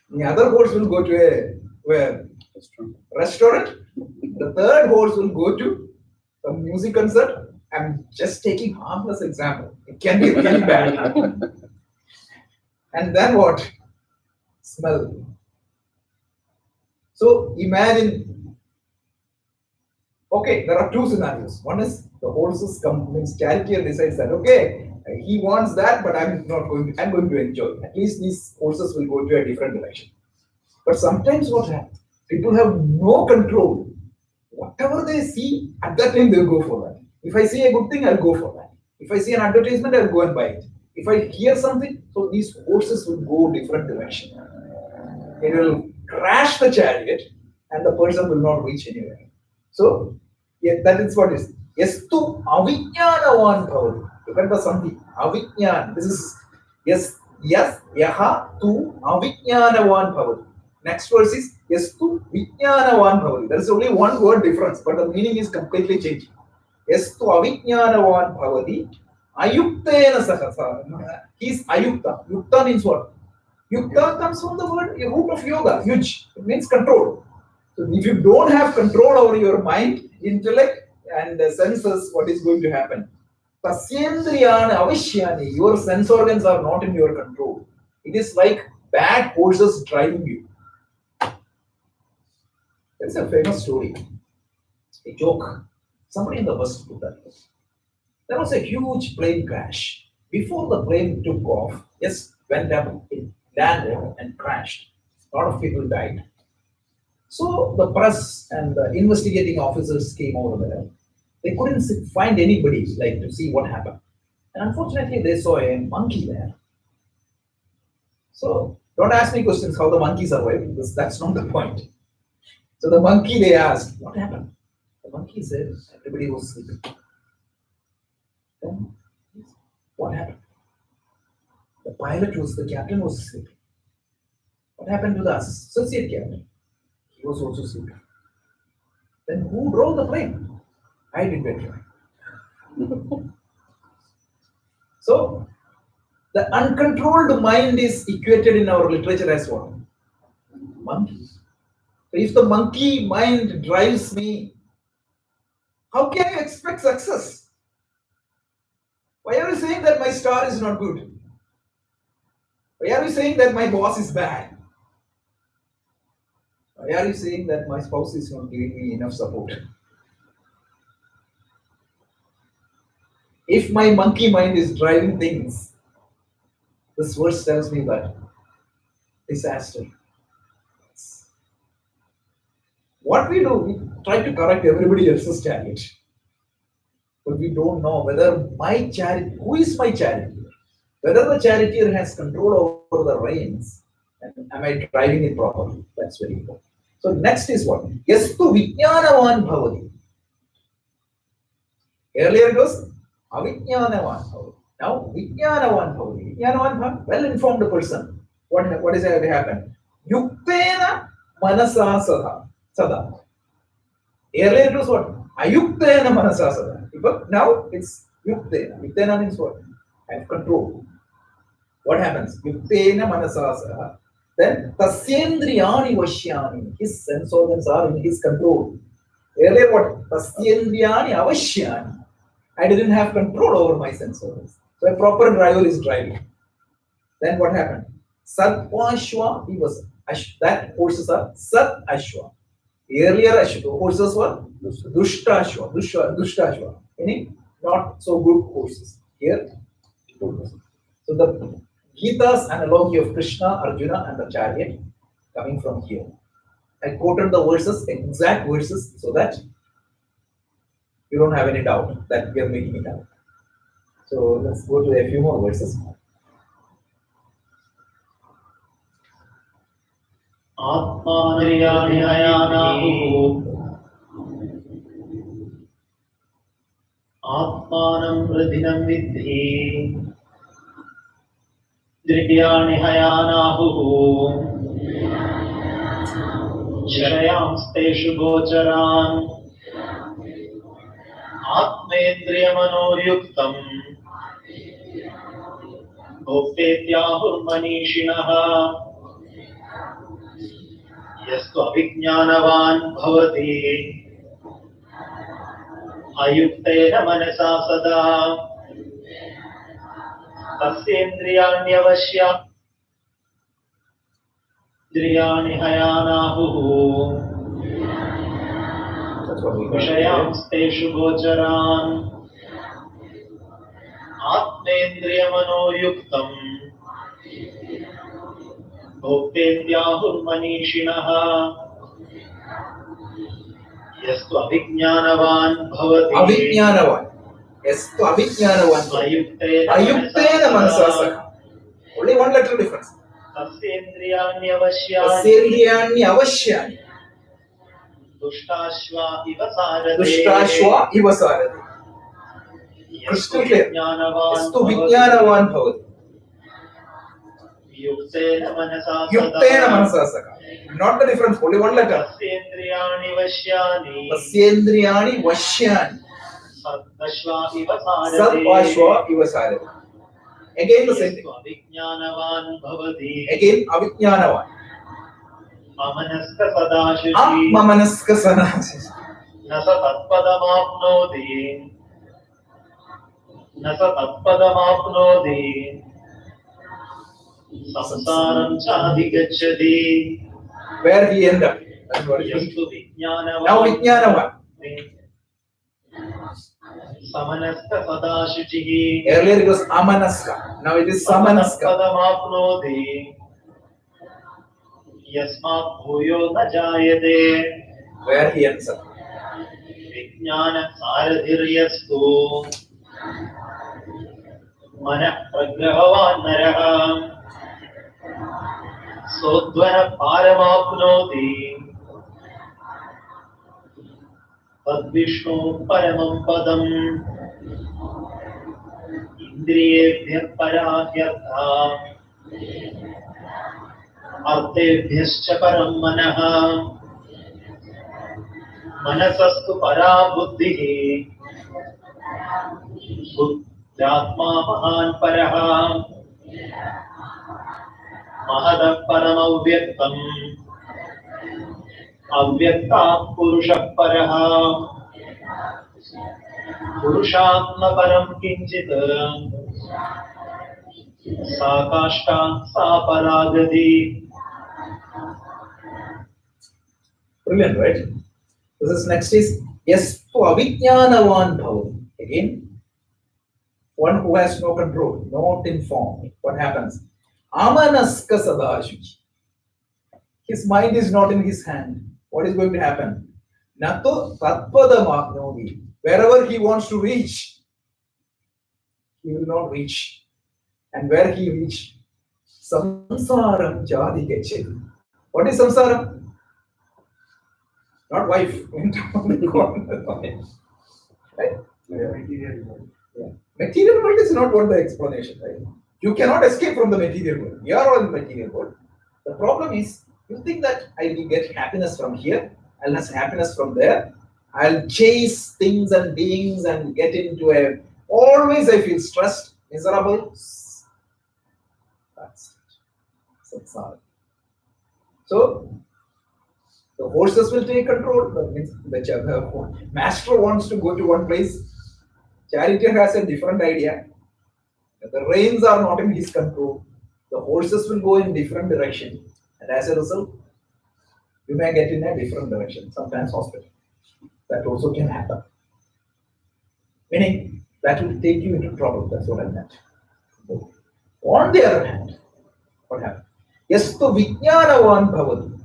Speaker 1: the other horse will go to a restaurant, the third horse will go to a music concert. I'm just taking harmless example. It can be really bad. And then what? Smell. So imagine, okay, there are 2 scenarios. One is the horses means charioteer decides that, okay, he wants that, but I'm going to enjoy. At least these horses will go to a different direction. But sometimes what happens? People have no control. Whatever they see, at that time they'll go for that. If I see a good thing, I'll go for that. If I see an advertisement, I'll go and buy it. If I hear something, so these horses will go different direction. It will crash the chariot and the person will not reach anywhere. So, yeah, that is what is. Yastu avijnanavan bhavati. Look at the sandhi. Avijnan. This is yes, yaha tu avijnanavan bhavati. Next verse is yastu vijnanavan bhavati. There is only one word difference, but the meaning is completely changing. Yastu avijnanavan bhavati. Ayuktena sahasa. He is ayukta. Yukta means what? Yukta comes from the word root of yoga, yuj. It means control. So if you don't have control over your mind, intellect, and senses, what is going to happen? Tasyendriyana avishyani. Your sense organs are not in your control. It is like bad horses driving you. It's a famous story, a joke. Somebody in the West put that. There was a huge plane crash. Before the plane took off, just went up, it landed and crashed. A lot of people died. So the press and the investigating officers came over there. They couldn't find anybody like to see what happened. And unfortunately, they saw a monkey there. So don't ask me questions how the monkey survived, because that's not the point. So the monkey, they asked, what happened? The monkey said, everybody was sleeping. Then, what happened? The captain was sleeping. What happened to the associate captain? He was also sleeping. Then who drove the plane? I did that drive. So, the uncontrolled mind is equated in our literature as what? Monkey. So if the monkey mind drives me, how can you expect success? Why are you saying that my star is not good? Why are you saying that my boss is bad? Why are you saying that my spouse is not giving me enough support? If my monkey mind is driving things, this verse tells me that disaster. What we do, we try to correct everybody else's chariot. But we don't know whether my chariot, who is my charioteer? Whether the charioteer has control over the reins, and am I driving it properly? That's very important. So next is what? Yastu vijnanavan bhavati. Earlier it was avijnanavan bhavati. Now vijnanavan bhavati. Vijnanavan bhavati, well-informed person. What is going to happen? Yuktena manasa sada. Earlier it was what? Ayuktena manasa sada. But now it's yuktena. Yuktena means what? I have control. What happens? Yuktena manasa sada. Then tasyendriyani vashyani. His sense organs are in his control. Earlier what? Tasyendriyani avashyani. I didn't have control over my sense organs. So a proper driver is driving. Then what happened? Satvashwa, he was that horses are Sat Ashwa. Earlier horses were Dushtashwa, meaning not so good horses. Here, good horses. So the Gita's analogy of Krishna, Arjuna, and the chariot coming from here. I quoted the verses, exact verses, so that you don't have any doubt that we are making it out. So let's go to a few more verses.
Speaker 4: आत्मानं प्रधिनं विद्धि द्रव्याणि हयानाहुः जरयांस्तेषु गोचरान् आत्मेन्द्रियमनोर्युक्तम् भोक्तेत्याहुर्मनीषिणः यस्तु अविज्ञानवान् भवति अयुक्तेन मनसा सदा तस्येन्द्रियाण्यवश्यानि हयानाहुः विषयांस्तेषु गोचरान् आत्मेन्द्रियमनोयुक्तम् भोक्तेत्याहुर्मनीषिणः यस्तु अविज्ञानवान् भवति
Speaker 1: Avijnanavan. Yastu avijnanavan. Ayuktena manasa sakha. Only one letter difference.
Speaker 4: तस्येन्द्रियाण्यवश्यानि
Speaker 1: Avashyani.
Speaker 4: दुष्टाश्वा इव सारथे
Speaker 1: Dushtashwa iva sarati. Crystal clear. Yastu vijnanavan bhavati.
Speaker 4: युक्तेन Mansa
Speaker 1: Yuktena manasa sakha. Not the difference, only one letter.
Speaker 4: तस्येन्द्रियाणि वश्यानि
Speaker 1: Tasyendriyani vashyani.
Speaker 4: सद्वश्वा इव सारथे
Speaker 1: Satvashwa iva sarati. Again the same thing.
Speaker 4: अविज्ञानवान् भवति
Speaker 1: Again avijnanavan.
Speaker 4: अमनस्क सदा शुचि
Speaker 1: Amamanaska sanasi.
Speaker 4: न स तत्पदमाप्नोति न स तत्पदमाप्नोति संसारं चाधिगच्छति
Speaker 1: Where he ended up. That's what it is.
Speaker 4: यस्तु विज्ञानवान्
Speaker 1: Now vijnanavan.
Speaker 4: समनस्क सदा शुचिः
Speaker 1: Earlier it was amanaska. Now it is samanaska.
Speaker 4: तत्पदमाप्नोति यस्मात् भूयो न जायते
Speaker 1: Where he ends up.
Speaker 4: विज्ञानसारथिर्यस्तु मनः प्रग्रहवान् नरः सोऽध्वनः पारमाप्नोति तद्विष्णु परमं पदम् इन्द्रियेभ्यः पराह्यर्थः अर्थेभ्यश्च परं मनः मनसस्तु परा बुद्धिः बुद्ध्यात्मा महान् परः महदः परमव्यक्तम् अव्यक्तात् पुरुषः परः पुरुषात्मपरं किञ्चित् सा काष्ठा सा परागति.
Speaker 1: Brilliant, right? This is next is Yastu avijnanavan bhavati. Again, one who has no control, not informed, what happens? Amanaska sadashuchi. His mind is not in his hand. What is going to happen? Nato tatpadamapnodi. Wherever he wants to reach, he will not reach. And where he reach, samsaram jadi gacheti. What is samsaram? Not wife. Right?
Speaker 2: Material world.
Speaker 1: Yeah. Material world is not what the explanation, right? You cannot escape from the material world. We are all in the material world. The problem is, you think that I will get happiness from here, I'll have happiness from there, I'll chase things and beings and get into a. Always I feel stressed, miserable. That's samsara. So the horses will take control. The master wants to go to one place. Charioteer has a different idea. The reins are not in his control. The horses will go in different direction, and as a result, you may get in a different direction. Sometimes hospital. That also can happen. Meaning that will take you into trouble. That's what I meant. On the other hand, what happens? Yastu vijnanavan bhavati.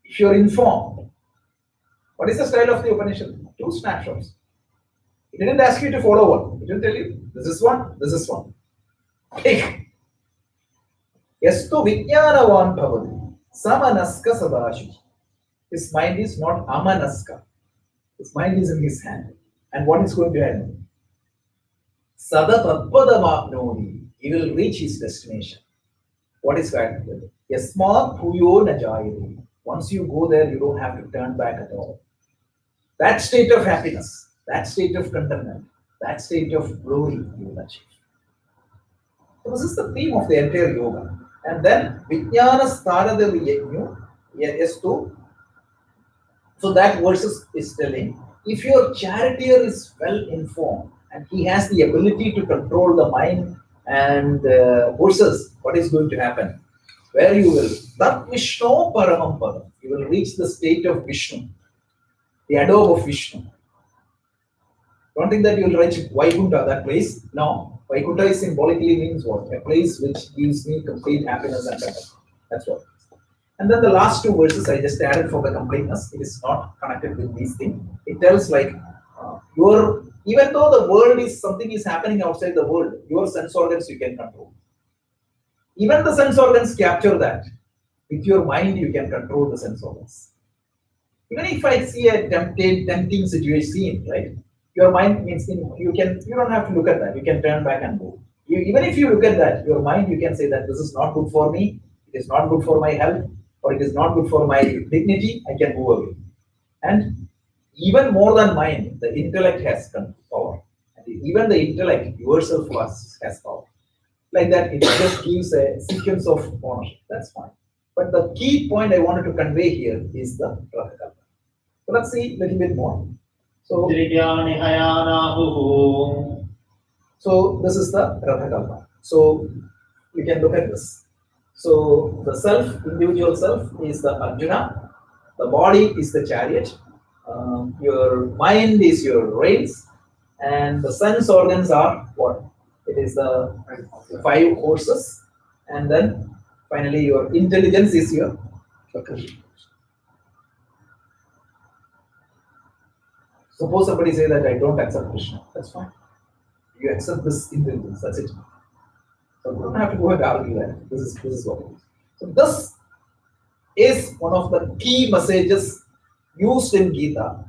Speaker 1: If you're informed, what is the style of the Upanishad? 2 snapshots. It didn't ask you to follow one. It didn't tell you this is one, this is one. Take. Yastu vijnanavan bhavati. Samanaska sadashuchi. His mind is not amanaska. His mind is in his hand. And what is going to happen? Sada tatpadamapnodi. He will reach his destination. What is that? Yasmat puyo najayate. Once you go there, you don't have to turn back at all. That state of happiness, that state of contentment, that state of glory you will achieve. So this is the theme of the entire yoga. And then Vijnana Starada Yajnu, Yastu. So that verse is telling, if your charioteer is well informed and he has the ability to control the mind and horses, what is going to happen? Where you will, Tat Vishnu Paramam Padam, you will reach the state of Vishnu, the abode of Vishnu. Don't think that you will reach Vaikuntha, that place. No, Vaikuntha is symbolically means what? A place which gives me complete happiness and contentment. That's what. And then the last 2 verses I just added for the completeness. It is not connected with these things. It tells like even though the world is something is happening outside the world, your sense organs you can control. Even the sense organs capture that. With your mind, you can control the sense organs. Even if I see a tempting situation, right? Your mind means you don't have to look at that. You can turn back and go. Even if you look at that, your mind, you can say that this is not good for me. It is not good for my health, or it is not good for my dignity. I can move away. And even more than mind, the intellect has power. And even the intellect yourself has power. Like that, it just gives a sequence of ownership. That's fine. But the key point I wanted to convey here is the Ratha. So let's see a little bit more. So this is the Ratha. So you can look at this. So the self, individual self, is the Arjuna. The body is the chariot. Your mind is your reins, and the sense organs are what? It is the 5 horses, and then finally your intelligence is your faculty. Suppose somebody say that I don't accept Krishna. That's fine. You accept this intelligence. That's it. So you don't have to go and argue that. This is what it is. So this is one of the key messages used in Gita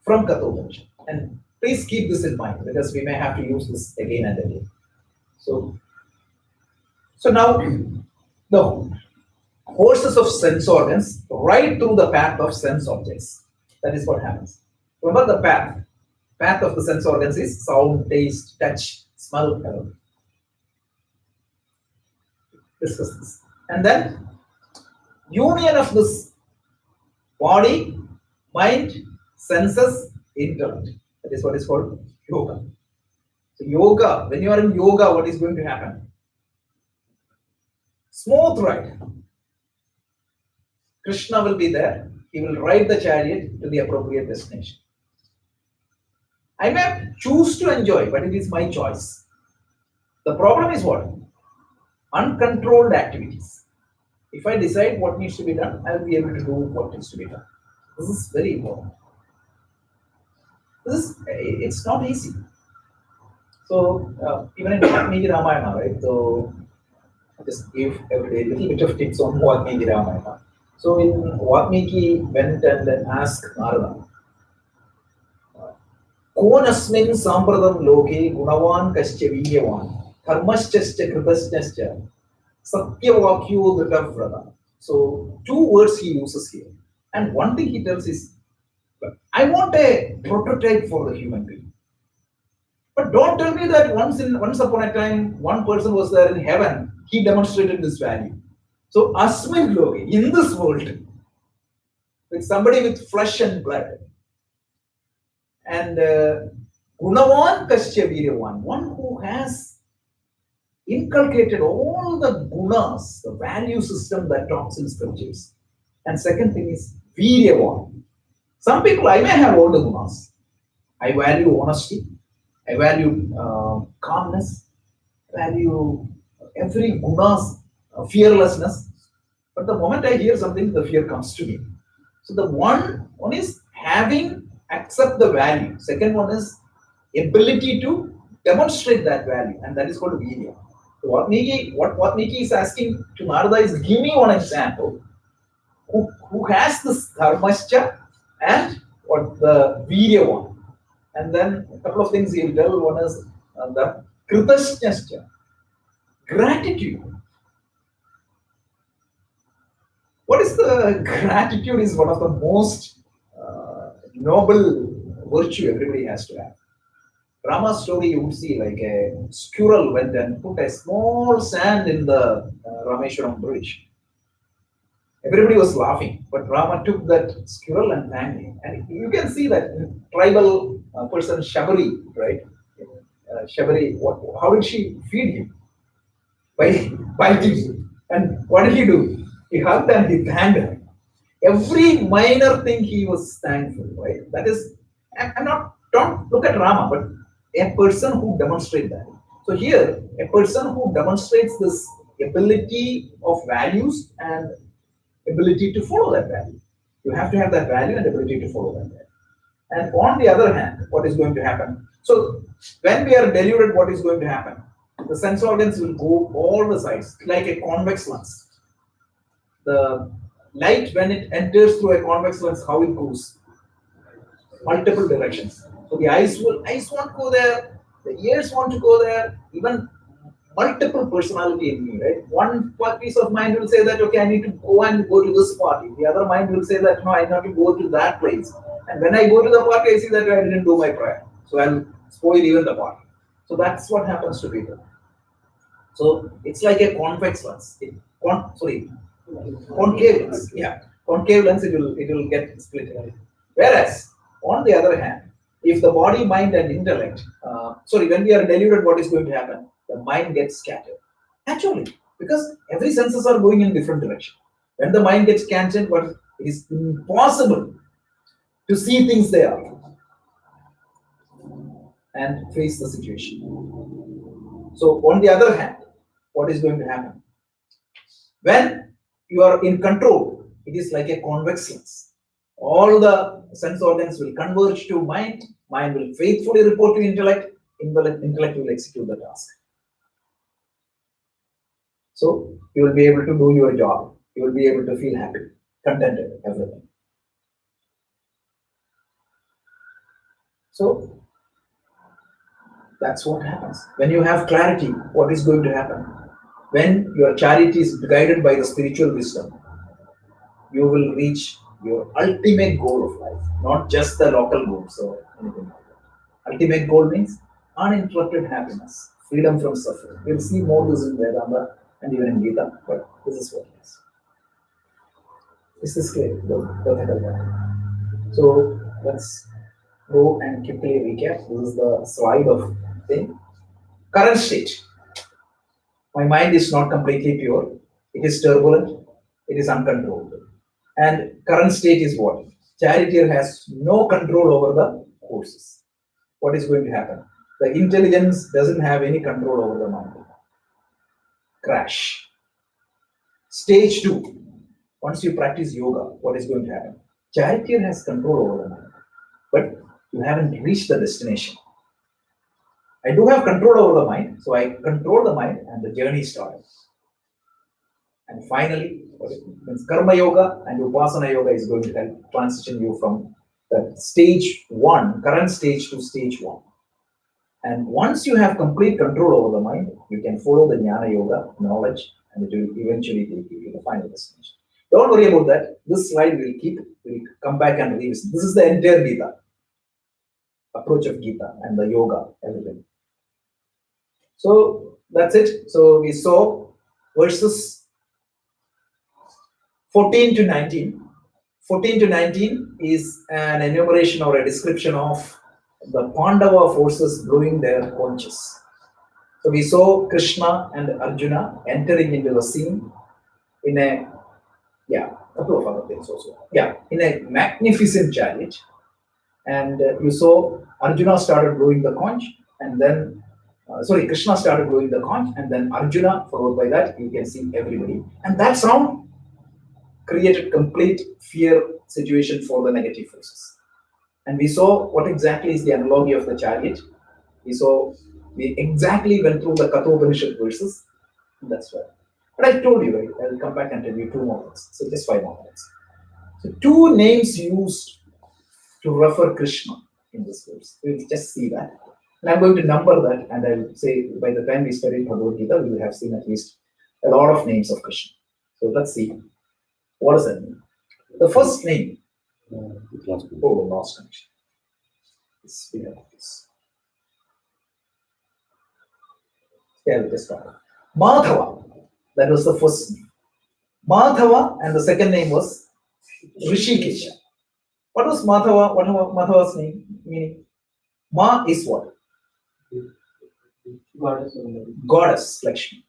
Speaker 1: from Kathopanishad. And please keep this in mind because we may have to use this again and again. So now the horses of sense organs ride through the path of sense objects. That is what happens. Remember the path of the sense organs is sound, taste, touch, smell, color. Discuss this. And then union of this body, mind, senses, intellect. That is what is called yoga. So yoga, when you are in yoga, what is going to happen? Smooth ride. Krishna will be there. He will ride the chariot to the appropriate destination. I may choose to enjoy, but it is my choice. The problem is what? Uncontrolled activities. If I decide what needs to be done, I will be able to do what needs to be done. This is very important. It's not easy. So even in Valmiki Ramayana, right? So I just give every day a little bit of tips on Valmiki Ramayana. So in Valmiki went and then asked Narada, Konasmin Sampradam Loke Gunavan Kascha Vidyavan Dharmaschascha Kritascha Satyavakyo Dhatavrata. So two words he uses here. And one thing he tells is, I want a prototype for the human being. But don't tell me that once upon a time, one person was there in heaven, he demonstrated this value. So Asmin Loke, in this world, with somebody with flesh and blood, and Gunavan Kasya Viryavan, one who has inculcated all the gunas, the value system that talks in scriptures. And second thing is Viryavan. Some people, I may have all the gunas. I value honesty, I value calmness, value every gunas, fearlessness. But the moment I hear something, the fear comes to me. So the one is having accept the value. Second one is ability to demonstrate that value, and that is called virya. So what Niki is asking to Narada is, give me one example who has this dharmascha and what the virya one. And then a couple of things he will tell. One is the kritascha, gratitude. What is the gratitude is one of the most noble virtue everybody has to have. Rama's story, you would see like a squirrel went and put a small sand in the Rameshwaram bridge. Everybody was laughing, but Rama took that squirrel and thanked him. And you can see that tribal person Shabari, right? Shabari, how did she feed him? By biting him. And what did he do? He hugged and he thanked her. Every minor thing he was thankful, right? That is, I'm not, don't look at Rama, but a person who demonstrates that. So here, a person who demonstrates this ability of values and ability to follow that value. You have to have that value and ability to follow that value. And on the other hand, what is going to happen? So when we are deluded, what is going to happen? The sense organs will go all the sides, like a convex lens. The light, when it enters through a convex lens, how it goes? Multiple directions. So the eyes want to go there, the ears want to go there, even multiple personality in me, right? One piece of mind will say that, okay, I need to go to this party. The other mind will say that, no, I have to go to that place. And when I go to the party, I see that I didn't do my prayer. So I'll spoil even the party. So that's what happens to people. So it's like a convex lens. Concave lens. Yeah, concave lens, it will get split. Whereas, on the other hand, if the body, mind, and intellect, when we are deluded, what is going to happen? The mind gets scattered. Naturally, because every senses are going in different direction. When the mind gets scattered, it is impossible to see things there and face the situation. So, on the other hand, what is going to happen? When you are in control, it is like a convex lens. All the sense organs will converge to mind will faithfully report to intellect will execute the task. So you will be able to do your job, you will be able to feel happy, contented, everything. So that's what happens. When you have clarity, what is going to happen? When your charity is guided by the spiritual wisdom, you will reach your ultimate goal of life, not just the local goals or anything like that. Ultimate goal means uninterrupted happiness, freedom from suffering. We'll see more this in Vedanta and even in Gita, but this is what it is. Is this clear? So let's go and quickly recap. This is the slide of thing. Current state. My mind is not completely pure. It is turbulent. It is uncontrolled. And current state is what? Charioteer has no control over the horses. what is going to happen? The intelligence doesn't have any control over the mind. Crash. Stage 2. Once you practice yoga, what is going to happen? Charity has control over the mind, but you haven't reached the destination. I do have control over the mind, so I control the mind and the journey starts. And finally, Karma Yoga and Upasana Yoga is going to help transition you from the stage 1, current stage, to stage 1. And once you have complete control over the mind, you can follow the Jnana Yoga knowledge, and it will eventually take you to the final destination. Don't worry about that. This slide we'll come back and revisit. This is the entire Gita, approach of Gita and the yoga, everything. So that's it. So we saw verses 14 to 19. 14 to 19 is an enumeration or a description of the Pandava forces blowing their conches. So we saw Krishna and Arjuna entering into the scene in a couple of other things also. In a magnificent chariot, and you saw Arjuna started blowing the conch, and then Krishna started blowing the conch, and then Arjuna, followed by that, you can see everybody, and that sound created complete fear situation for the negative forces. And we saw what exactly is the analogy of the chariot. We exactly went through the Kathopanishad verses. That's why. But I told you, right? I'll come back and tell you 2 more things. So just 5 more minutes. So 2 names used to refer Krishna in this verse. We'll just see that. And I'm going to number that, and I'll say by the time we study Bhagavad Gita, we will have seen at least a lot of names of Krishna. So let's see. What does that mean? The first name. The last connection. We have this. Yeah, we'll just start. Madhava. That was the first name. Madhava, and the second name was Rishikesha. What was Madhava? What was Madhava's name? Meaning, Ma is what? Goddess Lakshmi.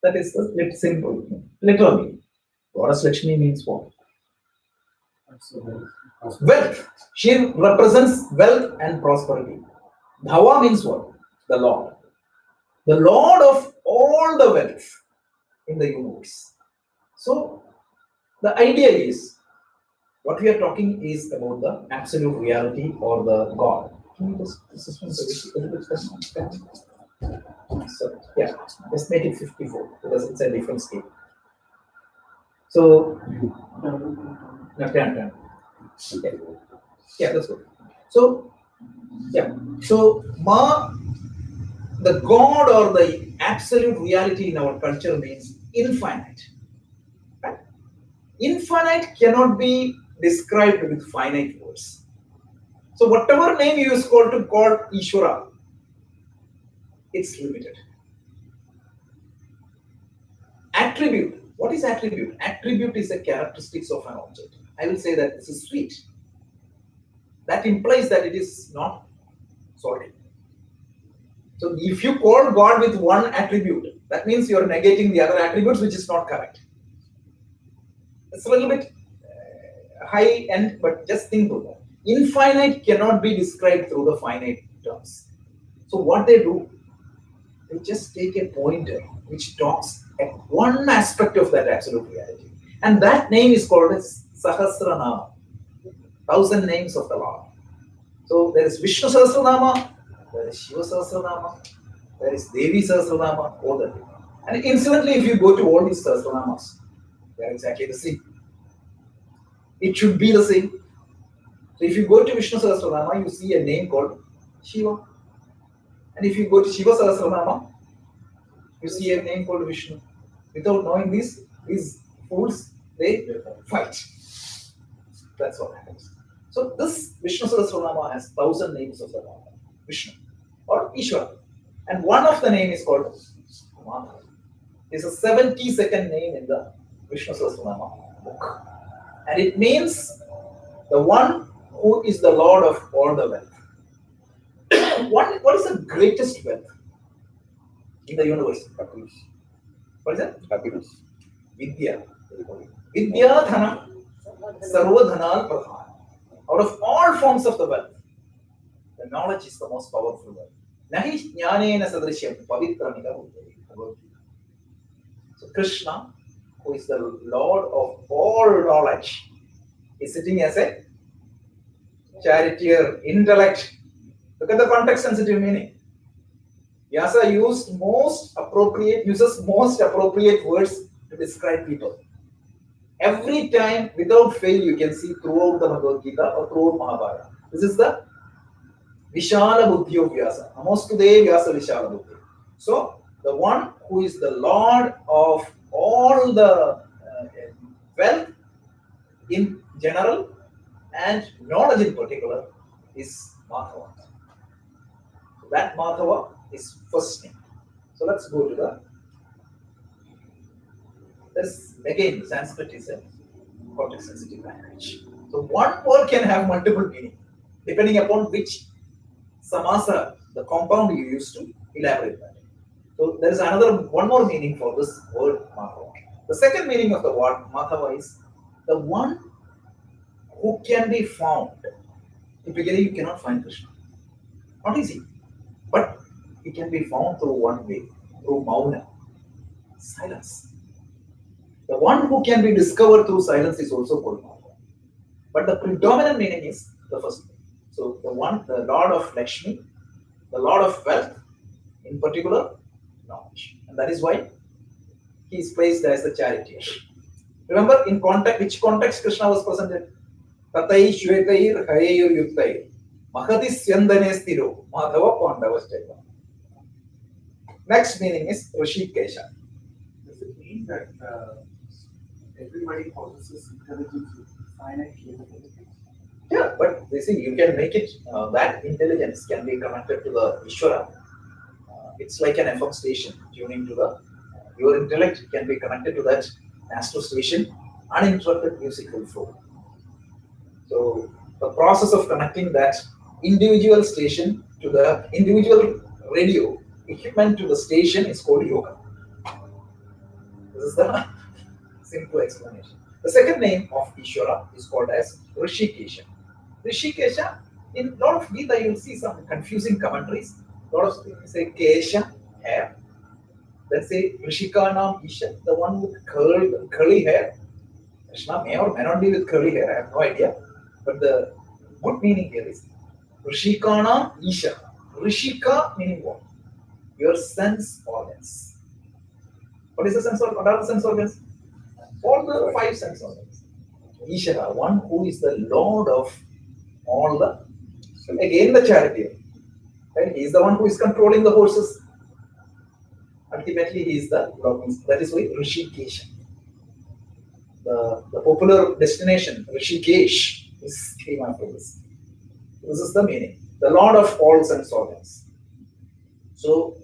Speaker 1: That is the simple, literal meaning. Goddess Lakshmi means what? Wealth. She represents wealth and prosperity. Dhava means what? The Lord. The Lord of all the wealth in the universe. So, the idea is, what we are talking is about the absolute reality or the God. Can you just, so, just make it 54 because it's a different scale. So, no, 10. Okay. Yeah, that's good. So, Ma, the God or the absolute reality in our culture means infinite. Right? Infinite cannot be described with finite words. So whatever name you use called to God Ishvara, it's limited. Attribute. What is attribute? Attribute is a characteristics of an object. I will say that this is sweet. That implies that it is not salty. So if you call God with one attribute, that means you are negating the other attributes, which is not correct. It's a little bit high end, but just think of that. Infinite cannot be described through the finite terms. So what they do, they just take a pointer which talks at one aspect of that absolute reality. And that name is called as Sahasranama, 1,000 names of the Lord. So there is Vishnu Sahasranama, there is Shiva Sahasranama, there is Devi Sahasranama, all that. And incidentally, if you go to all these Sahasranamas, they are exactly the same. It should be the same. So if you go to Vishnu Sahasranama, you see a name called Shiva. And if you go to Shiva Sahasranama, you see a name called Vishnu. Without knowing this, these fools, they fight. That's what happens. So this Vishnu Sahasranama has 1,000 names of the Lord, Vishnu or Ishvara. And one of the name is called Madhava. It's a 70-second name in the Vishnu Sahasranama book. And it means the one who is the Lord of all the wealth. What is the greatest wealth in the universe?
Speaker 3: Happiness.
Speaker 1: What is that?
Speaker 3: Happiness.
Speaker 1: Vidya. Vidya Dhanam Sarva Dhanal Pradhan. Out of all forms of the wealth, the The knowledge is the most powerful word. Nahi jnanena sadrishyam pavitramika bhuddhati. So Krishna, who is the Lord of all knowledge, is sitting as a charioteer, intellect. Look at the context-sensitive meaning. Vyasa uses most appropriate words to describe people. Every time, without fail, you can see throughout the Bhagavad Gita or throughout Mahabharata. This is the Vishala Buddhi of Vyasa. Namastude Vyasa Vishala Buddhi. So, the one who is the Lord of all the wealth in general and knowledge in particular is Madhava. So that Madhava is first name. So let's go to the. This again, Sanskrit is a context sensitive language. So one word can have multiple meaning depending upon which samasa, the compound you use to elaborate that. So there is one more meaning for this word Madhava. The second meaning of the word Madhava is the one who can be found. Typically, you cannot find Krishna. Not easy. But he can be found through one way, through Mauna, silence. The one who can be discovered through silence is also called Madhava. But the predominant meaning is the first name. So the Lord of Lakshmi, the Lord of wealth, in particular, knowledge. And that is why he is placed as the charioteer. Remember, in which context Krishna was presented? Tatai Shwetair Hayayur Yuktair. Mahati Syandane Stiro. Madhava Pandava. Next meaning is Rishikesha.
Speaker 2: Does it mean that everybody possesses intelligence with finite capabilities?
Speaker 1: Yeah, but you see, you can make it, that intelligence can be connected to the Ishvara. It's like an FM station tuning to your intellect can be connected to that astro station, uninterrupted music will flow. So the process of connecting that individual station to the individual radio equipment to the station is called yoga. This is the simple explanation. The second name of Ishvara is called as Rishikesha. Rishikesha, in a lot of Gita you will see some confusing commentaries. A lot of things say Kesha, hair. Let's say Rishikanam Isha, the one with curly hair. Krishna may or may not be with curly hair, I have no idea. But the good meaning here is Rishikana Isha. Rishika meaning what? Your sense organs. What is the sense organ? What are the sense organs? All the five sense organs. Ishara, one who is the Lord of all the. Again, the charioteer. Right? He is the one who is controlling the horses. Ultimately, he is the Lord. That is why Rishikesh. The popular destination, Rishikesh, is came after this. This is the meaning. The Lord of all sense organs. So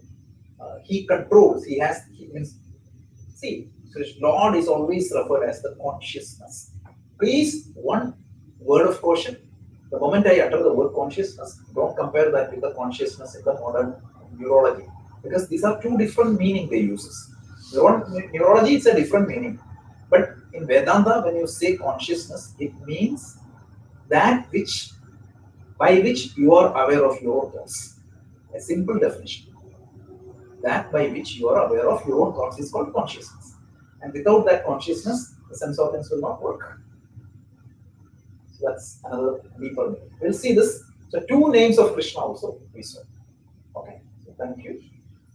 Speaker 1: he controls. He means. See, so Lord is always referred as the consciousness. Please, one word of caution. The moment I utter the word consciousness, don't compare that with the consciousness in the modern neurology. Because these are two different meanings they use. Neurology is a different meaning. But in Vedanta, when you say consciousness, it means that by which you are aware of your thoughts. A simple definition. That by which you are aware of your own thoughts is called consciousness. And without that consciousness, the sense organs will not work. So that's another deeper meaning. We'll see this. So two names of Krishna also we saw. Okay, so thank you.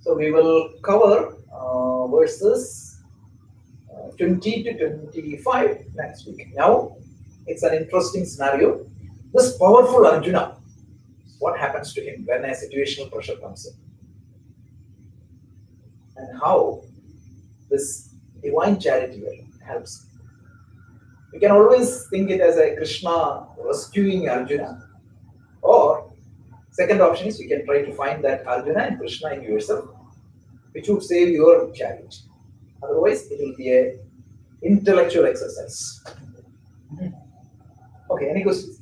Speaker 1: So we will cover verses 20 to 25 next week. Now, it's an interesting scenario. This powerful Arjuna, what happens to him when a situational pressure comes in? And how this divine charity helps. You can always think it as a Krishna rescuing Arjuna, or second option is you can try to find that Arjuna and Krishna in yourself, which would save your challenge. Otherwise, it will be a intellectual exercise. Okay, any questions?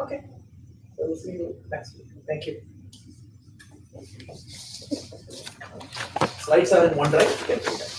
Speaker 1: Okay, so we'll see you next week. Thank you. Slides are in OneDrive. You can see that.